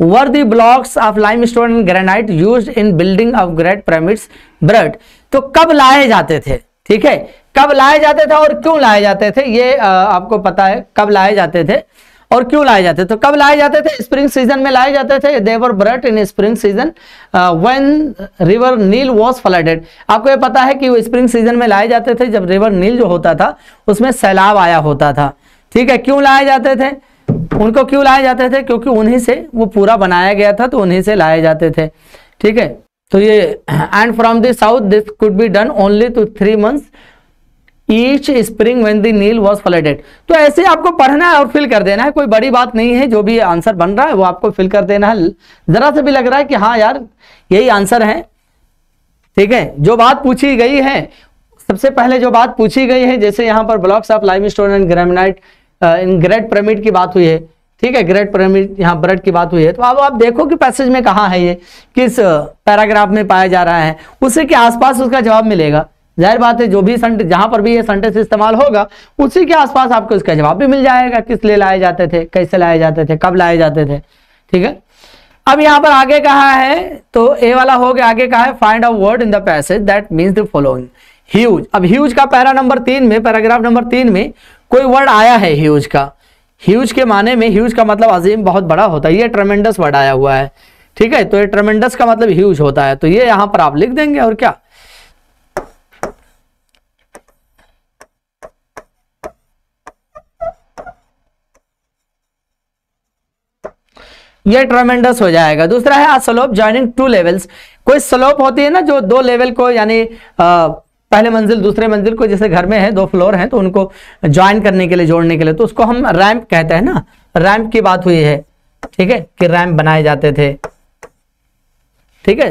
B: were the blocks of limestone and granite used in building of great pyramids brought? तो कब लाए जाते थे, ठीक है, कब लाए जाते थे और क्यों लाए जाते थे, ये आपको पता है कब लाए जाते थे और क्यों लाए जाते थे। तो कब लाए जाते थे, स्प्रिंग सीजन में लाए जाते थे। They were brought in spring season when river Nile was flooded. आपको ये पता है कि वो स्प्रिंग सीजन में लाए जाते थे जब रिवर नील जो होता था उसमें सैलाब आया होता था, ठीक है। क्यों लाए जाते थे, उनको क्यों लाए जाते थे, क्योंकि उन्हीं से वो पूरा बनाया गया था, तो उन्हीं से लाए जाते थे, ठीक है। तो ये and from the south this could be done only to 3 months each spring when the Nile was flooded. तो ऐसे आपको पढ़ना है और फिल कर देना है, कोई बड़ी बात नहीं है। जो भी आंसर बन रहा है वो आपको फिल कर देना है। जरा से भी लग रहा है कि हाँ यार यही आंसर है, ठीक है। जो बात पूछी गई है, सबसे पहले जो बात पूछी गई है, जैसे यहाँ पर blocks of limestone and granite in great pyramid की बात हुई है, ठीक है, ग्रेट पिरामिड यहाँ ब्रड की बात हुई है। तो अब आप देखो कि पैसेज में कहाँ है, ये किस पैराग्राफ में पाया जा रहा है, उसी के आसपास उसका जवाब मिलेगा। जाहिर बात है जो भी जहां पर भी ये सेंटेंस इस्तेमाल होगा उसी के आसपास आपको इसका जवाब भी मिल जाएगा, किस लिए लाए जाते थे, कैसे लाए जाते थे, कब लाए जाते थे, ठीक है। अब यहाँ पर आगे कहा है, तो ए वाला हो गया, आगे कहा है find a word in the passage that means the following. Huge, अब ह्यूज का पैराग्राफ नंबर 3 में कोई वर्ड आया है ह्यूज का। ह्यूज के माने में, ह्यूज का मतलब अजीम, बहुत बड़ा होता है, ये ट्रेमेंडस वर्ड आया हुआ है, ठीक है। तो ये ट्रेमेंडस का मतलब ह्यूज होता है, तो ये यहां पर आप लिख देंगे। और क्या, ये ट्रेमेंडस हो जाएगा। दूसरा है स्लोप जॉइनिंग 2 लेवल्स। कोई स्लोप होती है ना जो 2 लेवल को, यानी पहले मंजिल दूसरे मंजिल को, जैसे घर में है 2 फ्लोर हैं तो उनको ज्वाइन करने के लिए, जोड़ने के लिए, तो उसको हम रैंप कहते हैं ना। रैंप की बात हुई है, ठीक है, कि रैंप बनाए जाते थे, ठीक है।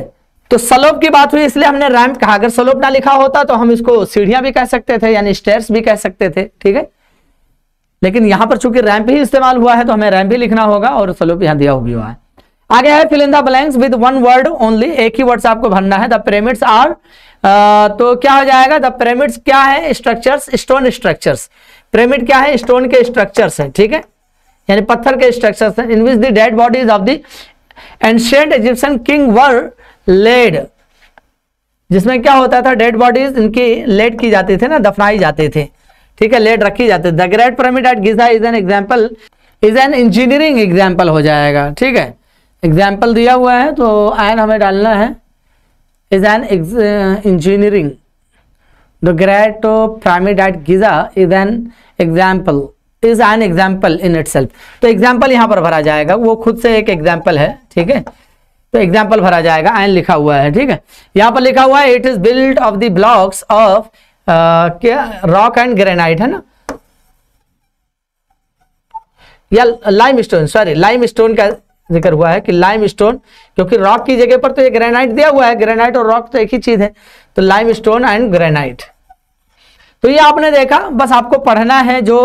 B: तो स्लोप की बात हुई इसलिए हमने रैंप कहा। अगर स्लोप ना लिखा होता तो हम इसको सीढ़ियां भी कह सकते थे, यानी स्टेयर्स भी कह सकते थे, ठीक है। लेकिन यहां पर चूंकि रैंप ही इस्तेमाल हुआ है तो हमें रैंप ही लिखना होगा और स्लोप यहां दिया हुआ है। आगे है fill in the blanks with 1 word only, एक ही वर्ड से आपको भरना है। द पिरामिड्स आर, तो क्या हो जाएगा, द पिरामिड्स क्या है, स्ट्रक्चर्स, स्टोन स्ट्रक्चर्स। पिरामिड क्या है, स्टोन के स्ट्रक्चर्स हैं, ठीक है, यानी पत्थर के स्ट्रक्चर्स हैं। In which the dead bodies of the ancient Egyptian king were laid, जिसमें क्या होता था, डेड बॉडीज इनकी लेड की जाती थी ना, दफनाई जाते थे, ठीक है, लेड रखी जाती थी। The great pyramid at Giza is an example, is an engineering example हो जाएगा, ठीक है। एग्जाम्पल दिया हुआ है तो एन हमें डालना है, is an engineering. The great pyramid at Giza is an example, is an example in itself. तो एग्जाम्पल यहां पर भरा जाएगा, वो खुद से एक एग्जाम्पल है, ठीक है। तो एग्जाम्पल भरा जाएगा, एन लिखा हुआ है, ठीक है। यहां पर लिखा हुआ है it is build of the blocks of क्या, रॉक एंड ग्रेनाइट है ना, या लाइमस्टोन, सॉरी लाइमस्टोन का जिक्र हुआ है कि लाइमस्टोन, क्योंकि रॉक की जगह पर तो ये ग्रेनाइट दिया हुआ है, ग्रेनाइट और रॉक तो एक ही चीज है, तो लाइमस्टोन एंड ग्रेनाइट। तो ये आपने देखा, बस आपको पढ़ना है जो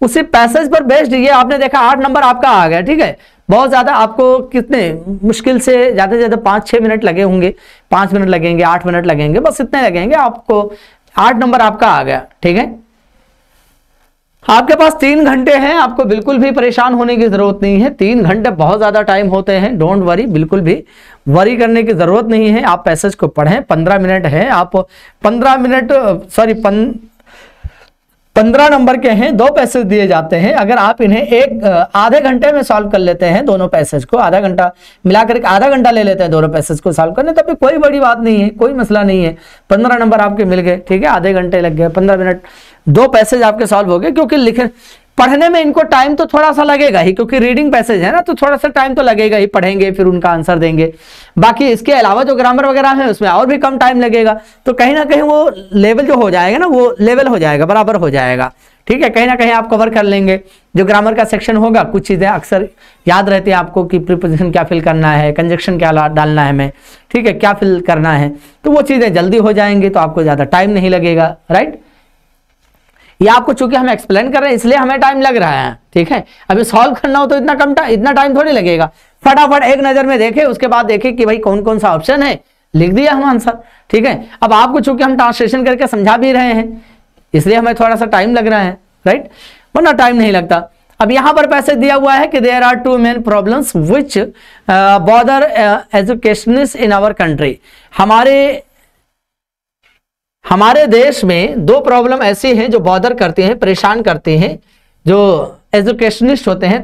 B: उसी पैसेज पर बेस्ड, ये आपने देखा 8 नंबर आपका आ गया, ठीक है। बहुत ज्यादा आपको कितने मुश्किल से ज्यादा से ज्यादा 5-6 मिनट लगे होंगे, 5 मिनट लगेंगे, 8 मिनट लगेंगे, बस इतने लगेंगे आपको, 8 नंबर आपका आ गया, ठीक है। आपके पास 3 घंटे हैं, आपको बिल्कुल भी परेशान होने की जरूरत नहीं है। 3 घंटे बहुत ज्यादा टाइम होते हैं, डोंट वरी, बिल्कुल भी वरी करने की जरूरत नहीं है। आप पैसेज को पढ़ें, 15 मिनट है, आप 15 मिनट, सॉरी 15 नंबर के हैं, 2 पैसेज दिए जाते हैं। अगर आप इन्हें आधे घंटे में सॉल्व कर लेते हैं, दोनों पैसेज को आधा घंटा मिलाकर आधा घंटा ले लेते हैं दोनों पैसेज को सॉल्व करने, तब भी कोई बड़ी बात नहीं है, कोई मसला नहीं है। 15 नंबर आपके मिल गए, ठीक है, आधे घंटे लग गए, 15 मिनट, 2 पैसेज आपके सॉल्व हो गए। क्योंकि पढ़ने में इनको टाइम तो थोड़ा सा लगेगा ही, क्योंकि रीडिंग पैसेज है ना, तो थोड़ा सा टाइम तो लगेगा ही, पढ़ेंगे फिर उनका आंसर देंगे। बाकी इसके अलावा जो ग्रामर वगैरह है उसमें और भी कम टाइम लगेगा, तो कहीं ना कहीं वो लेवल जो हो जाएगा ना, वो लेवल हो जाएगा, बराबर हो जाएगा। ठीक है, कहीं ना कहीं आप कवर कर लेंगे। जो ग्रामर का सेक्शन होगा, कुछ चीज़ें अक्सर याद रहती है आपको कि प्रीपोजिशन क्या फिल करना है, कंजक्शन क्या डालना है हमें, ठीक है, क्या फिल करना है, तो वो चीज़ें जल्दी हो जाएंगी, तो आपको ज़्यादा टाइम नहीं लगेगा। राइट, ये आपको चूंकि हम एक्सप्लेन कर रहे हैं इसलिए हमें टाइम लग रहा है। ठीक है, अभी सॉल्व करना हो तो इतना टाइम थोड़ी लगेगा, फटाफट एक नज़र में देखे, उसके बाद देखे कि भाई कौन कौन सा ऑप्शन है, लिख दिया हम आंसर। ठीक है, अब आपको चूंकि हम ट्रांसलेशन करके समझा भी रहे हैं इसलिए हमें थोड़ा सा टाइम लग रहा है। राइट, वरना टाइम नहीं लगता। अब यहां पर पैसेज दिया हुआ है कि there are two main problems which bother educationist in our country. हमारे देश में दो प्रॉब्लम ऐसी हैं जो बॉदर करते हैं, परेशान करते हैं, जो एजुकेशनिस्ट होते हैं,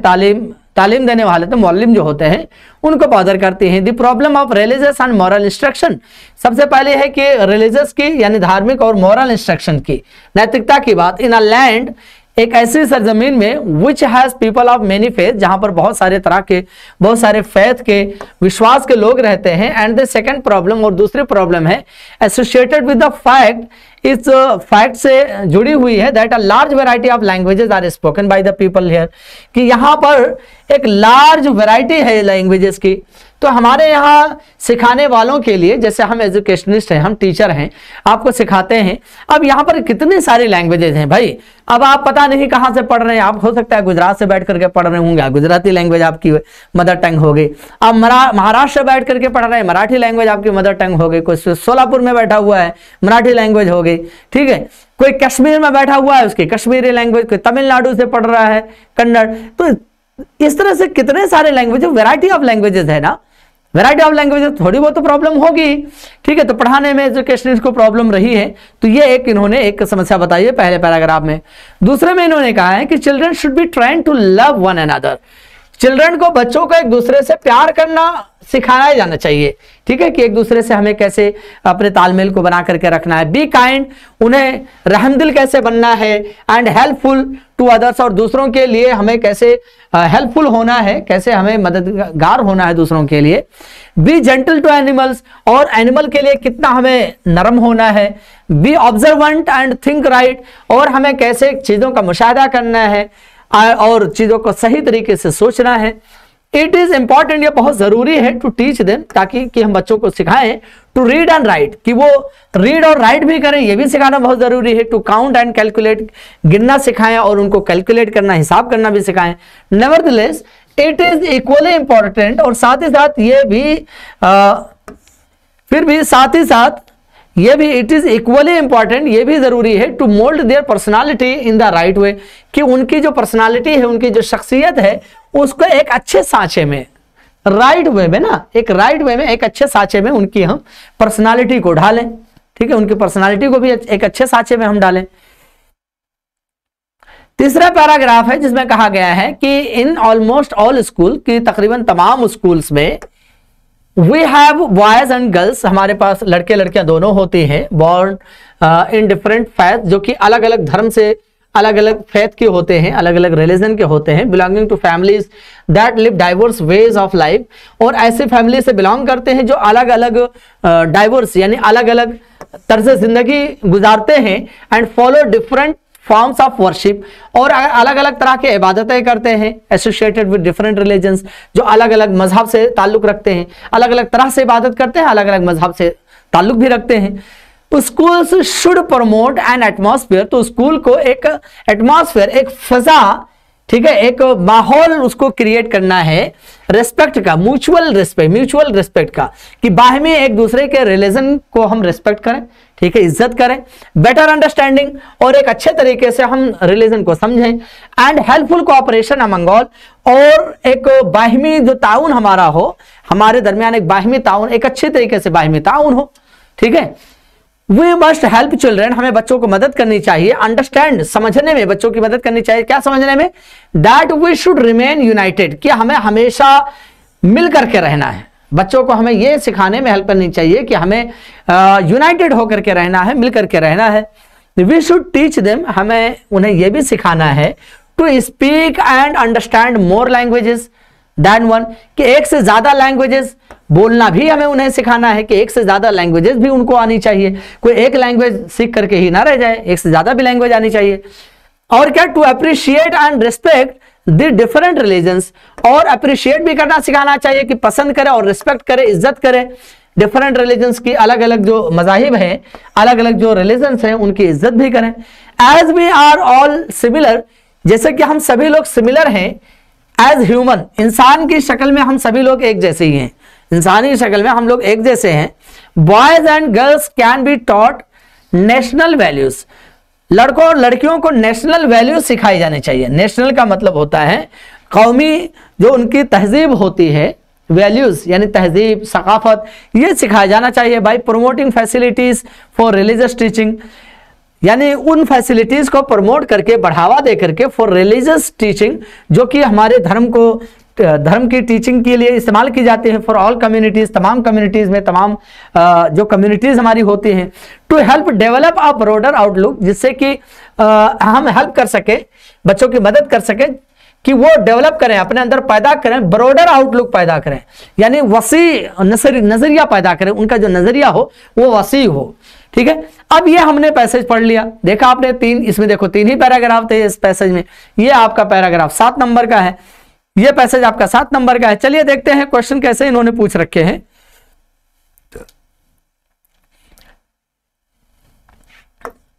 B: तालीम देने वाले तो मौलम जो होते हैं उनको बॉदर करते हैं। The problem of religious and moral instruction, सबसे पहले है कि रिलीजियस की यानी धार्मिक और मॉरल इंस्ट्रक्शन की, नैतिकता की बात, इन अ लैंड, एक ऐसी सरजमीन में विच has people of many faith, जहां पर बहुत सारे तरह के, बहुत सारे फेथ के, विश्वास के लोग रहते हैं। एंड द सेकंड प्रॉब्लम, और दूसरी प्रॉब्लम है एसोसिएटेड विद द फैक्ट, इस फैक्ट से जुड़ी हुई है that a large variety of languages are spoken by the people here, कि यहाँ पर एक लार्ज वैरायटी है लैंग्वेजेस की। तो हमारे यहाँ सिखाने वालों के लिए, जैसे हम एजुकेशनिस्ट हैं, हम टीचर हैं, आपको सिखाते हैं, अब यहाँ पर कितनी सारी लैंग्वेजेस हैं भाई। अब आप पता नहीं कहाँ से पढ़ रहे हैं, आप हो सकता है गुजरात से बैठ करके पढ़ रहे होंगे, गुजराती लैंग्वेज आपकी मदर टंग हो गई। अब महाराष्ट्र से बैठ करके पढ़ रहे हैं, मराठी लैंग्वेज आपकी मदर टंग हो गई। कोई सोलापुर में बैठा हुआ है, मराठी लैंग्वेज हो गई। ठीक है, कोई कश्मीर में बैठा हुआ है, उसकी कश्मीरी लैंग्वेज, कोई तमिलनाडु से पढ़ रहा है कन्नड़। तो इस तरह से कितने सारे लैंग्वेज, वैरायटी ऑफ लैंग्वेजेस है ना, वैरायटी ऑफ लैंग्वेजेस, थोड़ी बहुत तो प्रॉब्लम होगी। ठीक है, तो पढ़ाने में एजुकेशनिस्ट को प्रॉब्लम रही है, तो ये एक इन्होंने एक समस्या बताई है पहले पैराग्राफ में। दूसरे में इन्होंने कहा है कि children should be trained to love one another, children को, बच्चों को एक दूसरे से प्यार करना सिखाया जाना चाहिए। ठीक है, कि एक दूसरे से हमें कैसे अपने तालमेल को बना करके रखना है। बी काइंड, उन्हें रहमदिल कैसे बनना है। एंड हेल्पफुल टू अदर्स, और दूसरों के लिए हमें कैसे हेल्पफुल होना है, कैसे हमें मददगार होना है दूसरों के लिए। बी जेंटल टू एनिमल्स, और एनिमल के लिए कितना हमें नरम होना है। Be observant and think right, और हमें कैसे चीजों का मुशाहिदा करना है और चीजों को सही तरीके से सोचना है। इट इज इंपॉर्टेंट, ये बहुत जरूरी है, टू टीच देम, ताकि कि हम बच्चों को सिखाएं, टू रीड एंड राइट, कि वो रीड और राइट भी करें, ये भी सिखाना बहुत जरूरी है। टू काउंट एंड कैलकुलेट, गिनना सिखाएं और उनको कैलकुलेट करना, हिसाब करना भी सिखाएं। Nevertheless it is equally important, और साथ ही साथ ये भी फिर भी साथ ही साथ ये भी इट इज इक्वली इंपॉर्टेंट, ये भी जरूरी है, to mould their personality in the right way, कि उनकी जो पर्सनालिटी है, उनकी जो शख्सियत है, उसको एक अच्छे सांचे में, राइट वे में ना, एक राइट वे में, एक अच्छे सांचे में उनकी हम पर्सनालिटी को ढालें। ठीक है, उनकी पर्सनालिटी को भी एक अच्छे सांचे में हम डालें। तीसरा पैराग्राफ है जिसमें कहा गया है कि इन ऑलमोस्ट ऑल स्कूल, की तकरीबन तमाम स्कूल्स में, we have boys and girls, हमारे पास लड़के लड़कियां दोनों होती हैं, बॉर्न इन डिफरेंट फैथ, जो कि अलग अलग धर्म से, अलग अलग फैथ के होते हैं, अलग अलग रिलीजन के होते हैं। Belonging to families that live diverse ways of life, और ऐसे फैमिली से बिलोंग करते हैं जो अलग अलग डाइवर्स यानी अलग अलग तर्ज जिंदगी गुजारते हैं। And follow different forms of worship, और अलग अलग तरह के इबादतें करते हैं। एसोसिएटेड विद डिफरेंट रिलीजन्स, जो अलग अलग मजहब से ताल्लुक रखते हैं, अलग अलग तरह से इबादत करते हैं, अलग अलग मजहब से ताल्लुक भी रखते हैं। Schools should promote N atmosphere, तो स्कूल को एक एटमॉस्फेयर, एक फजा, ठीक है, एक माहौल उसको क्रिएट करना है रेस्पेक्ट का, म्यूचुअल रिस्पेक्ट का, कि बाहमी एक दूसरे के रिलीजन को हम रिस्पेक्ट करें, ठीक है, इज्जत करें। बेटर अंडरस्टैंडिंग, और एक अच्छे तरीके से हम रिलीजन को समझें। And helpful cooperation among all, और एक बाहमी जो ताउन हमारा हो, हमारे दरमियान एक बाहमी ताउन, एक अच्छे तरीके से बाहमी ताउन हो। ठीक है, वी मस्ट हेल्प चिल्ड्रन, हमें बच्चों को मदद करनी चाहिए। अंडरस्टैंड, समझने में बच्चों की मदद करनी चाहिए। क्या समझने में? That we should remain united, कि हमें हमेशा मिल करके रहना है। बच्चों को हमें यह सिखाने में हेल्प करनी चाहिए कि हमें यूनाइटेड होकर के रहना है, मिल करके रहना है। वी शुड टीच देम, हमें उन्हें यह भी सिखाना है, to speak and understand more languages than one, कि एक से ज्यादा लैंग्वेजेस बोलना भी हमें उन्हें सिखाना है, कि एक से ज्यादा लैंग्वेजेस भी उनको आनी चाहिए, कोई एक लैंग्वेज सीख करके ही ना रह जाए, एक से ज्यादा भी लैंग्वेज आनी चाहिए। और क्या, to appreciate and respect the different religions, और अप्रिशिएट भी करना सिखाना चाहिए, कि पसंद करे और रिस्पेक्ट करे, इज्जत करे डिफरेंट रिलीजन्स की, अलग अलग जो मजाहिब हैं, अलग अलग जो रिलीजन्स हैं उनकी इज्जत भी करें। As we are all similar, जैसे कि हम सभी लोग सिमिलर हैं, एज ह्यूमन, इंसान की शक्ल में हम सभी लोग एक जैसे ही हैं, इंसानी शक्ल में हम लोग एक जैसे हैं। Boys and girls can be taught national values, लड़कों और लड़कियों को नेशनल वैल्यूज सिखाई जानी चाहिए। नेशनल का मतलब होता है कौमी, जो उनकी तहजीब होती है, वैल्यूज यानी तहजीब, सकाफत, ये सिखाया जाना चाहिए। By promoting facilities for religious teaching, यानी उन फैसिलिटीज को प्रमोट करके, बढ़ावा दे करके, फॉर रिलीजियस टीचिंग, जो कि हमारे धर्म की टीचिंग के लिए इस्तेमाल की जाती है। फॉर ऑल कम्युनिटीज, तमाम कम्युनिटीज में, तमाम जो कम्युनिटीज हमारी होती हैं। To help develop a broader outlook, जिससे कि हम हेल्प कर सके, बच्चों की मदद कर सके कि वो डेवलप करें, अपने अंदर पैदा करें, ब्रॉडर आउटलुक पैदा करें, यानी वसी नजरिया पैदा करें, उनका जो नजरिया हो वो वसी हो। ठीक है, अब ये हमने पैसेज पढ़ लिया, देखा आपने तीन, इसमें देखो तीन ही पैराग्राफ थे इस पैसेज में, ये आपका पैराग्राफ 7 नंबर का है, ये पैसेज आपका 7 नंबर का है। चलिए देखते हैं क्वेश्चन कैसे इन्होंने पूछ रखे हैं।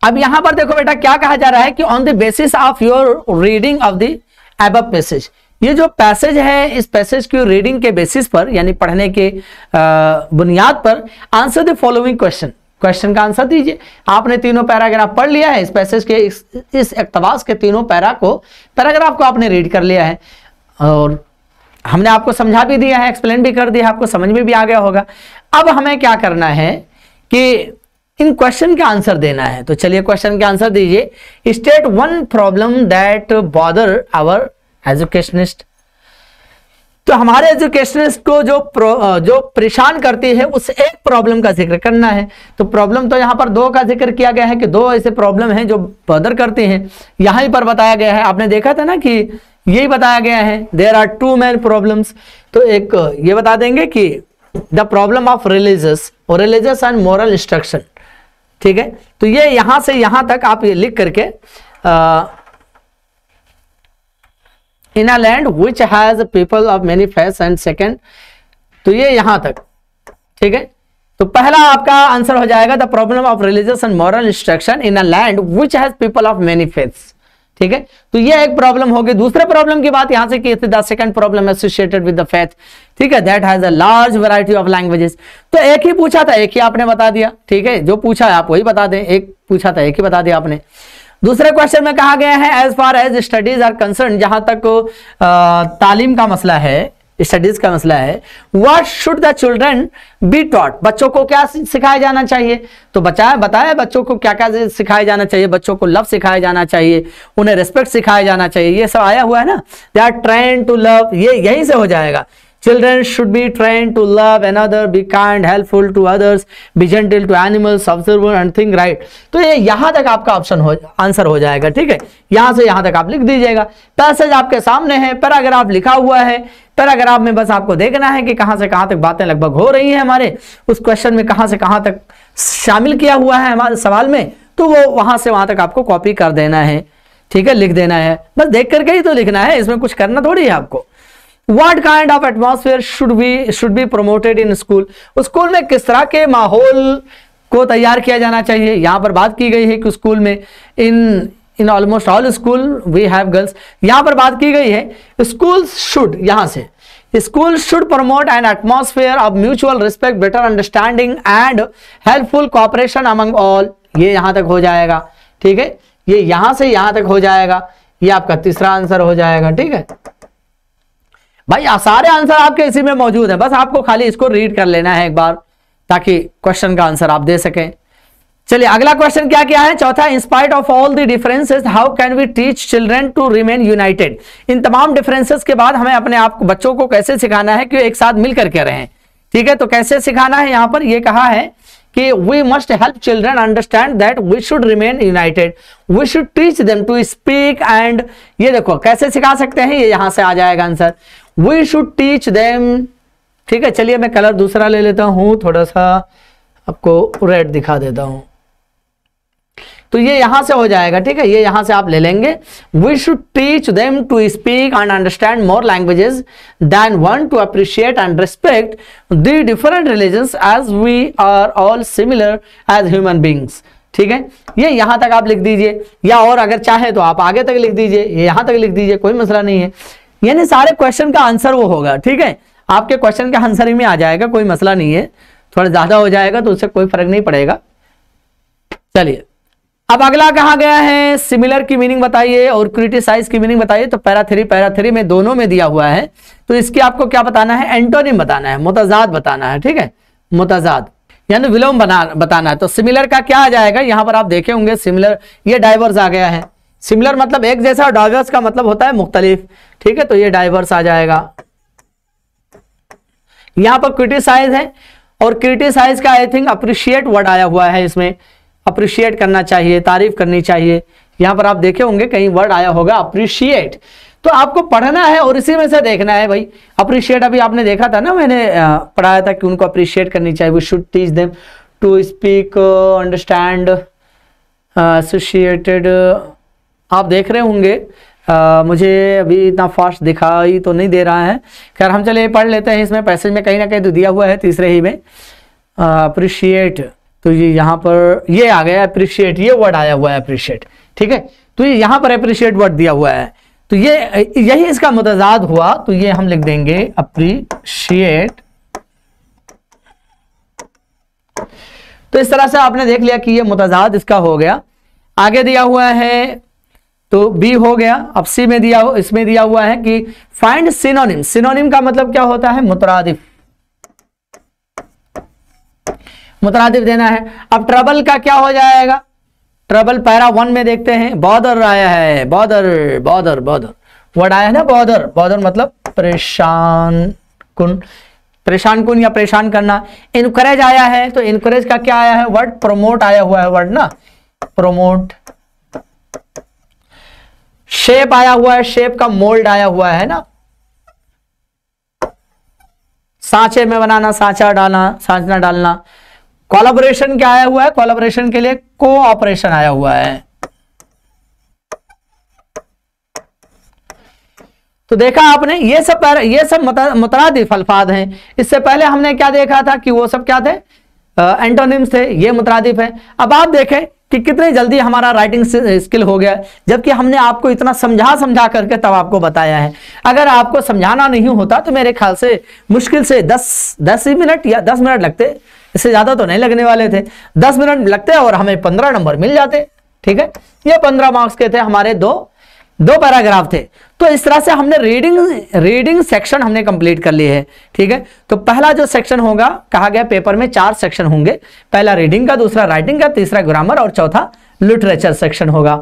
B: अब यहां पर देखो बेटा क्या कहा जा रहा है कि on the basis of your reading of the above passage, ये जो पैसेज है इस पैसेज की रीडिंग के बेसिस पर, यानी पढ़ने के बुनियाद पर, answer the following question, question का आंसर दीजिए। आपने तीनों पैराग्राफ पढ़ लिया है, इस पैसेज के इस इक्तबास के तीनों पैराग्राफ को आपने रीड कर लिया है, और हमने आपको समझा भी दिया है, एक्सप्लेन भी कर दिया, आपको समझ में भी आ गया होगा। अब हमें क्या करना है कि इन क्वेश्चन का आंसर देना है। तो चलिए क्वेश्चन का आंसर दीजिए। State one problem that bother our educationist, तो हमारे एजुकेशनिस्ट को जो परेशान करती है उस एक प्रॉब्लम का जिक्र करना है। तो प्रॉब्लम तो यहाँ पर 2 का जिक्र किया गया है कि 2 ऐसे प्रॉब्लम हैं जो बॉदर करती हैं, यहाँ पर बताया गया है। आपने देखा था ना कि यही बताया गया है, देयर आर 2 मेन प्रॉब्लम्स। तो एक ये बता देंगे कि the problem of religious and moral instruction, ठीक है। तो ये यहां से यहां तक आप ये लिख करके, in a land which has people of many faiths and second, तो ये यहां तक, ठीक है। तो पहला आपका आंसर हो जाएगा the problem of religious and moral instruction in a land which has people of many faiths, ठीक है। तो ये एक प्रॉब्लम होगी। दूसरे प्रॉब्लम की बात यहां से की थी, the second problem associated with the faith, ठीक है, that has a large variety of languages. तो एक ही पूछा था, एक ही आपने बता दिया, ठीक है, जो पूछा है आप वही बता दें, एक पूछा था एक ही बता दिया आपने। दूसरे क्वेश्चन में कहा गया है as far as studies are concern, जहां तक तालीम का मसला है, स्टडीज का मसला है, what should the children be taught, बच्चों को क्या सिखाया जाना चाहिए। तो बताया बच्चों को क्या क्या सिखाया जाना चाहिए, बच्चों को लव सिखाया जाना चाहिए, उन्हें रिस्पेक्ट सिखाया जाना चाहिए, ये सब आया हुआ है ना। They are trained to love, ये यहीं से हो जाएगा। Children should be trained to love another, be kind, helpful to others, be gentle to animals, observant and think right। तो ये यहां तक आपका आंसर हो जाएगा, ठीक है। यहां से यहां तक आप लिख दीजिएगा। पैसेज आपके सामने है, पैराग्राफ लिखा हुआ है, पैराग्राफ में बस आपको देखना है कि कहां से कहां तक बातें लगभग हो रही हैं हमारे उस क्वेश्चन में, कहां से कहां तक शामिल किया हुआ है हमारे सवाल में, तो वो वहां से वहां तक आपको कॉपी कर देना है, ठीक है, लिख देना है, बस देख करके ही तो लिखना है, इसमें कुछ करना थोड़ी है आपको। What kind of atmosphere should be promoted in school? School में किस तरह के माहौल को तैयार किया जाना चाहिए। यहाँ पर बात की गई है कि स्कूल में in almost all school we have girls, यहाँ पर बात की गई है स्कूल शुड, यहाँ से school should promote N atmosphere of mutual respect, better understanding and helpful cooperation among all, ये यहाँ तक हो जाएगा, ठीक है, ये यहाँ से यहाँ तक हो जाएगा, ये आपका तीसरा आंसर हो जाएगा, ठीक है भाई। सारे आंसर आपके इसी में मौजूद है, बस आपको खाली इसको रीड कर लेना है एक बार, ताकि क्वेश्चन का आंसर आप दे सकें। चलिए अगला क्वेश्चन क्या क्या है, चौथा, in spite of all the differences how can we teach children to remain united. इन तमाम डिफरेंसेस के बाद हमें अपने आप को, बच्चों को कैसे सिखाना है कि एक साथ मिल करके रहें, ठीक है। तो कैसे सिखाना है, यहां पर यह कहा है कि we must help children understand that we should remain united, we should teach them to speak and, ये देखो कैसे सिखा सकते हैं, ये यहां से आ जाएगा answer, we should teach them. ठीक है, चलिए मैं कलर दूसरा ले लेता हूं, थोड़ा सा आपको रेड दिखा देता हूं, तो ये यहां से हो जाएगा। ठीक है, ये यहां से आप ले लेंगे, we should teach them to speak and understand more languages than one, to appreciate and respect the different religions as we are all similar as human beings. ठीक है, ये यहां तक आप लिख दीजिए, या और अगर चाहे तो आप आगे तक लिख दीजिए, ये यहां तक लिख दीजिए, कोई मसला नहीं है। यानी सारे क्वेश्चन का आंसर वो होगा। ठीक है, आपके क्वेश्चन के आंसर ही में आ जाएगा, कोई मसला नहीं है, थोड़ा ज्यादा हो जाएगा तो उससे कोई फर्क नहीं पड़ेगा। चलिए अब अगला कहा गया है, सिमिलर की मीनिंग बताइए और क्रिटिसाइज की मीनिंग बताइए। तो पैरा थ्री में दोनों में दिया हुआ है, तो इसकी आपको क्या बताना है, एंटोनिम बताना है, मुतजाद बताना है। ठीक है, मुतजाद यानी विलोम बताना है। तो सिमिलर का क्या आ जाएगा, यहां पर आप देखे होंगे सिमिलर, ये डाइवर्स आ गया है। सिमिलर मतलब एक जैसा, और डाइवर्स का मतलब होता है मुख्तलिफ। ठीक है, तो ये डाइवर्स आ जाएगा। यहां पर क्रिटिसाइज है, और क्रिटिसाइज का आई थिंक अप्रिशिएट वर्ड आया हुआ है, इसमें अप्रिशिएट करना चाहिए, तारीफ करनी चाहिए। यहां पर आप देखे होंगे कहीं वर्ड आया होगा अप्रिशिएट, तो आपको पढ़ना है और इसी में से देखना है भाई। अप्रिशिएट अभी आपने देखा था ना, मैंने पढ़ाया था कि उनको अप्रिशिएट करनी चाहिए, we should teach them to speak understand associated, आप देख रहे होंगे। मुझे अभी इतना फास्ट दिखाई तो नहीं दे रहा है, खैर हम चले पढ़ लेते हैं। इसमें पैसेज में कहीं ना कहीं तो दिया हुआ है, तीसरे ही में अप्रिशिएट, तो ये यहाँ पर ये आ गया अप्रिशिएट, ये वर्ड आया हुआ है अप्रिशिएट। ठीक है, तो ये यहाँ पर अप्रिशिएट वर्ड दिया हुआ है, तो ये यही इसका मुतजाद हुआ, तो ये हम लिख देंगे अप्रिशिएट। तो इस तरह से आपने देख लिया कि ये मुतजाद इसका हो गया। आगे दिया हुआ है तो बी हो गया। अब सी में दिया, इसमें दिया हुआ है कि फाइंड सिनोनिम। सिनोनिम का मतलब क्या होता है, मुतरादिफ, मुतरादिफ देना है। अब ट्रबल का क्या हो जाएगा, ट्रबल पैरा 1 में देखते हैं, बॉदर आया है, बॉदर बॉदर बॉदर वर्ड आया है ना, बॉदर, बॉदर मतलब परेशान कुन, परेशान कुन या परेशान करना। इनकरेज आया है, तो इनकरेज का क्या आया है वर्ड, प्रोमोट आया हुआ है वर्ड ना, प्रोमोट। शेप आया हुआ है, शेप का मोल्ड आया हुआ है ना, सांचे में बनाना, सांचा डालना, सांचना डालना। कोलैबोरेशन क्या आया हुआ है, कोलैबोरेशन के लिए कोऑपरेशन आया हुआ है। तो देखा आपने, ये सब मुतरादिफ अल्फाज हैं। इससे पहले हमने क्या देखा था कि वो सब क्या थे, एंटोनिम्स थे, ये मुतरादिफ है। अब आप देखें कि कितनी जल्दी हमारा राइटिंग स्किल हो गया, जबकि हमने आपको इतना समझा करके तब आपको बताया है। अगर आपको समझाना नहीं होता तो मेरे ख्याल से मुश्किल से 10 ही मिनट या 10 मिनट लगते, इससे ज्यादा तो नहीं लगने वाले थे। 10 मिनट लगते और हमें 15 नंबर मिल जाते। ठीक है, ये 15 मार्क्स के थे, हमारे दो पैराग्राफ थे। तो इस तरह से हमने रीडिंग सेक्शन हमने कंप्लीट कर लिए है। ठीक है, तो पहला जो सेक्शन होगा, कहा गया पेपर में 4 सेक्शन होंगे, पहला रीडिंग का, दूसरा राइटिंग का, तीसरा ग्रामर और चौथा लिटरेचर सेक्शन होगा।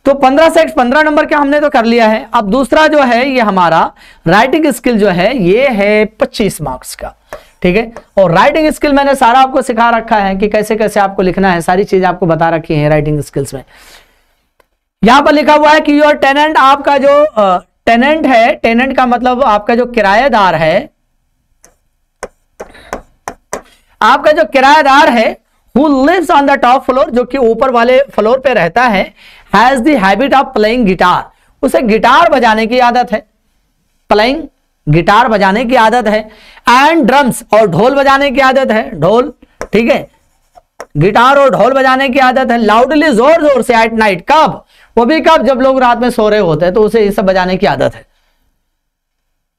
B: तो 15 नंबर का हमने तो कर लिया है। अब दूसरा जो है ये हमारा राइटिंग स्किल जो है, ये है 25 मार्क्स का। ठीक है, और राइटिंग स्किल मैंने सारा आपको सिखा रखा है कि कैसे कैसे आपको लिखना है, सारी चीज आपको बता रखी है राइटिंग स्किल्स में। यहां पर लिखा हुआ है कि योर टेनेंट, आपका जो टेनेंट है, टेनेंट का मतलब आपका जो किराएदार है, आपका जो किराएदार है, who lives on the top floor, जो कि ऊपर वाले फ्लोर पे रहता है, has the habit of playing guitar, उसे गिटार बजाने की आदत है, प्लेइंग गिटार बजाने की आदत है, एंड ड्रम्स, और ढोल बजाने की आदत है, ढोल। ठीक है, गिटार और ढोल बजाने की आदत है, लाउडली, जोर जोर से, एट नाइट, कब, वो भी कब, जब लोग रात में सो रहे होते हैं, तो उसे ये सब बजाने की आदत है।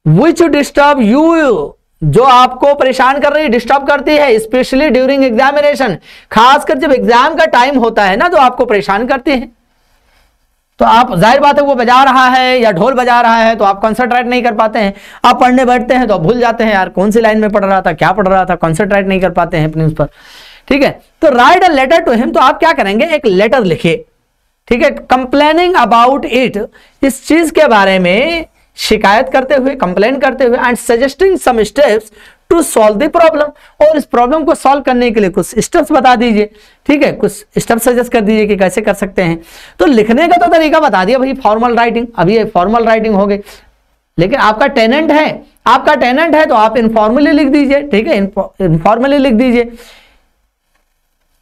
B: विच डिस्टर्ब यू, जो आपको परेशान कर रही है, डिस्टर्ब करती है, स्पेशली ड्यूरिंग एग्जामिनेशन, खासकर जब एग्जाम का टाइम होता है ना, तो आपको परेशान करती है। तो आप, जाहिर बात है, वो बजा रहा है या ढोल बजा रहा है तो आप कंसंट्रेट नहीं कर पाते हैं। आप पढ़ने बैठते हैं तो भूल जाते हैं, यार कौन सी लाइन में पढ़ रहा था, क्या पढ़ रहा था, कंसंट्रेट नहीं कर पाते हैं अपने उस पर। ठीक है, तो write a letter to him, तो आप क्या करेंगे, एक लेटर लिखिए। ठीक है, कंप्लेनिंग अबाउट इट, इस चीज के बारे में शिकायत करते हुए, कंप्लेन करते हुए, and suggesting some steps to solve the problem. और इस प्रॉब्लम को सॉल्व करने के लिए कुछ स्टेप्स बता दीजिए, ठीक है, कुछ स्टेप्स सजेस्ट कर दीजिए कि कैसे कर सकते हैं। तो लिखने का तो तरीका बता दिया भाई, फॉर्मल राइटिंग, अभी ये फॉर्मल राइटिंग हो गई। लेकिन आपका टेनेंट है तो आप इनफॉर्मली लिख दीजिए, ठीक है, इनफॉर्मली लिख दीजिए।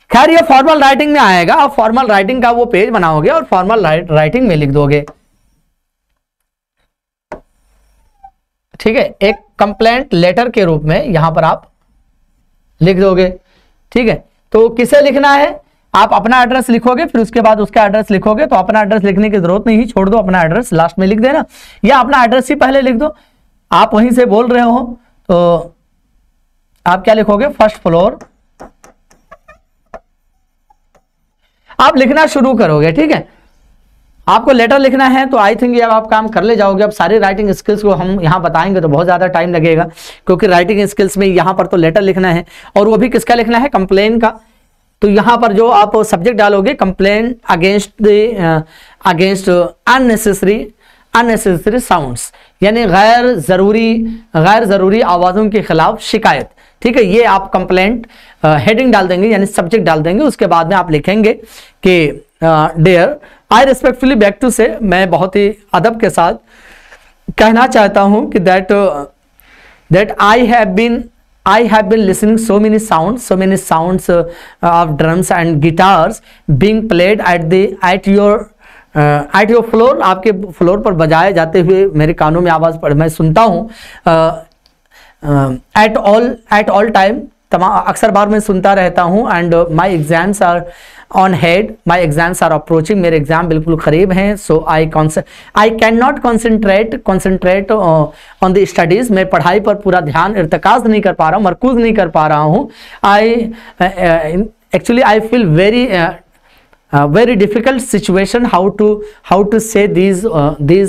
B: खैर ये फॉर्मल राइटिंग में आएगा, आप फॉर्मल राइटिंग का वो पेज बनाओगे और फॉर्मल राइटिंग में लिख दोगे, ठीक है, एक कंप्लेंट लेटर के रूप में यहां पर आप लिख दोगे, ठीक है। तो किसे लिखना है, आप अपना एड्रेस लिखोगे, फिर उसके बाद उसका एड्रेस लिखोगे। तो अपना एड्रेस लिखने की जरूरत नहीं, छोड़ दो, अपना एड्रेस लास्ट में लिख देना, या अपना एड्रेस ही पहले लिख दो। आप वहीं से बोल रहे हो तो आप क्या लिखोगे, फर्स्ट फ्लोर, आप लिखना शुरू करोगे, ठीक है। आपको लेटर लिखना है तो आई थिंक अब आप काम कर ले जाओगे। अब सारी राइटिंग स्किल्स को हम यहाँ बताएंगे तो बहुत ज़्यादा टाइम लगेगा, क्योंकि राइटिंग स्किल्स में यहाँ पर तो लेटर लिखना है, और वो भी किसका लिखना है, कंप्लेन का। तो यहाँ पर जो आप सब्जेक्ट डालोगे, कंप्लेन अगेंस्ट अननेसेसरी साउंड्स, यानी गैर जरूरी आवाज़ों के खिलाफ शिकायत, ठीक है। ये आप कंप्लेंट हेडिंग डाल देंगे, यानी सब्जेक्ट डाल देंगे। उसके बाद में आप लिखेंगे कि dear I respectfully beg to say, मैं बहुत ही अदब के साथ कहना चाहता हूं कि that I have been listening so many sounds of drums and guitars being played at your floor, आपके फ्लोर पर बजाए जाते हुए मेरे कानों में आवाज मैं सुनता हूँ। at all time, अक्सर बार मैं सुनता रहता हूँ। and my exams are on head, my exams are approaching, मेरे एग्जाम बिल्कुल करीब हैं। so I cannot concentrate on the studies, मैं पढ़ाई पर पूरा ध्यान इर्तिकाज नहीं कर पा रहा हूँ, मरकूज नहीं कर पा रहा हूँ। actually I feel very difficult situation how to say these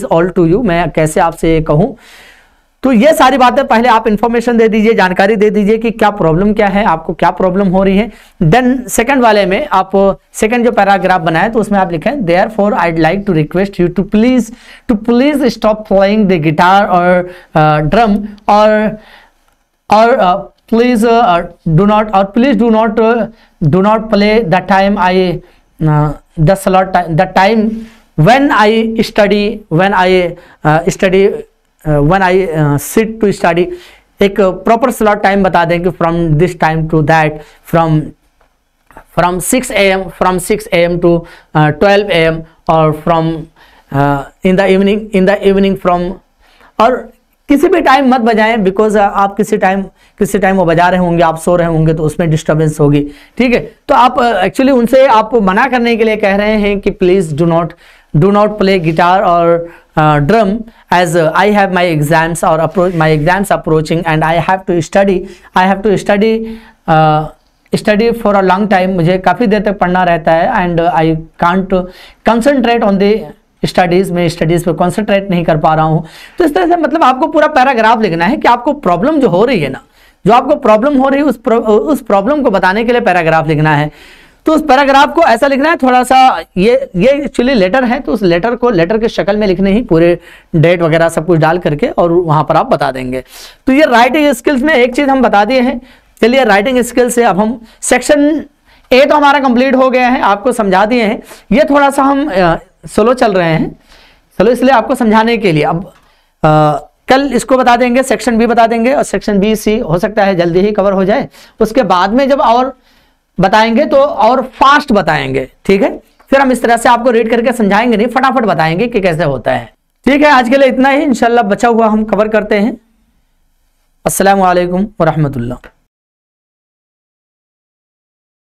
B: all to you, मैं कैसे आपसे ये कहूँ। तो ये सारी बातें पहले आप इंफॉर्मेशन दे दीजिए, जानकारी दे दीजिए कि क्या प्रॉब्लम क्या है, आपको क्या प्रॉब्लम हो रही है। देन सेकंड वाले में आप सेकंड जो पैराग्राफ बनाए तो उसमें आप लिखें therefore I'd like to request you to please stop playing the guitar और ड्रम और please do not play the time I the slot the time when I study when I sit to study, एक proper slot time बता दें कि from this time to that, from 6 AM to 12 AM, और from in the evening from, और किसी भी time मत बजाएं, बिकॉज आप किसी टाइम वो बजा रहे होंगे, आप सो रहे होंगे तो उसमें डिस्टर्बेंस होगी, ठीक है। तो आप एक्चुअली उनसे आप मना करने के लिए कह रहे हैं कि please do not play guitar or drum as I have my exams approaching and I have to study for a long time, मुझे काफ़ी देर तक पढ़ना रहता है, and I can't concentrate on the studies, मैं स्टडीज़ पे कॉन्सेंट्रेट नहीं कर पा रहा हूँ। तो इस तरह से मतलब आपको पूरा पैराग्राफ लिखना है कि आपको प्रॉब्लम जो हो रही है ना, जो आपको प्रॉब्लम हो रही है उस प्रॉब्लम को बताने के लिए पैराग्राफ लिखना है। तो उस पैराग्राफ को ऐसा लिखना है, थोड़ा सा ये एक्चुअली लेटर है, तो उस लेटर को लेटर के शक्ल में लिखने ही, पूरे डेट वगैरह सब कुछ डाल करके, और वहां पर आप बता देंगे। तो ये राइटिंग स्किल्स में एक चीज हम बता दिए हैं। चलिए राइटिंग स्किल्स से अब हम सेक्शन ए तो हमारा कंप्लीट हो गया है, आपको समझा दिए हैं। ये थोड़ा सा हम स्लो चल रहे हैं, स्लो इसलिए आपको समझाने के लिए। अब कल इसको बता देंगे, सेक्शन बी बता देंगे, और सेक्शन बी सी हो सकता है जल्दी ही कवर हो जाए। उसके बाद में जब और बताएंगे तो और फास्ट बताएंगे, ठीक है। फिर हम इस तरह से आपको रीड करके समझाएंगे नहीं, फटाफट बताएंगे कि कैसे होता है, ठीक है। आज के लिए इतना ही, इंशाल्लाह बचा हुआ हम कवर करते हैं। अस्सलामु अलैकुम व रहमतुल्लाह।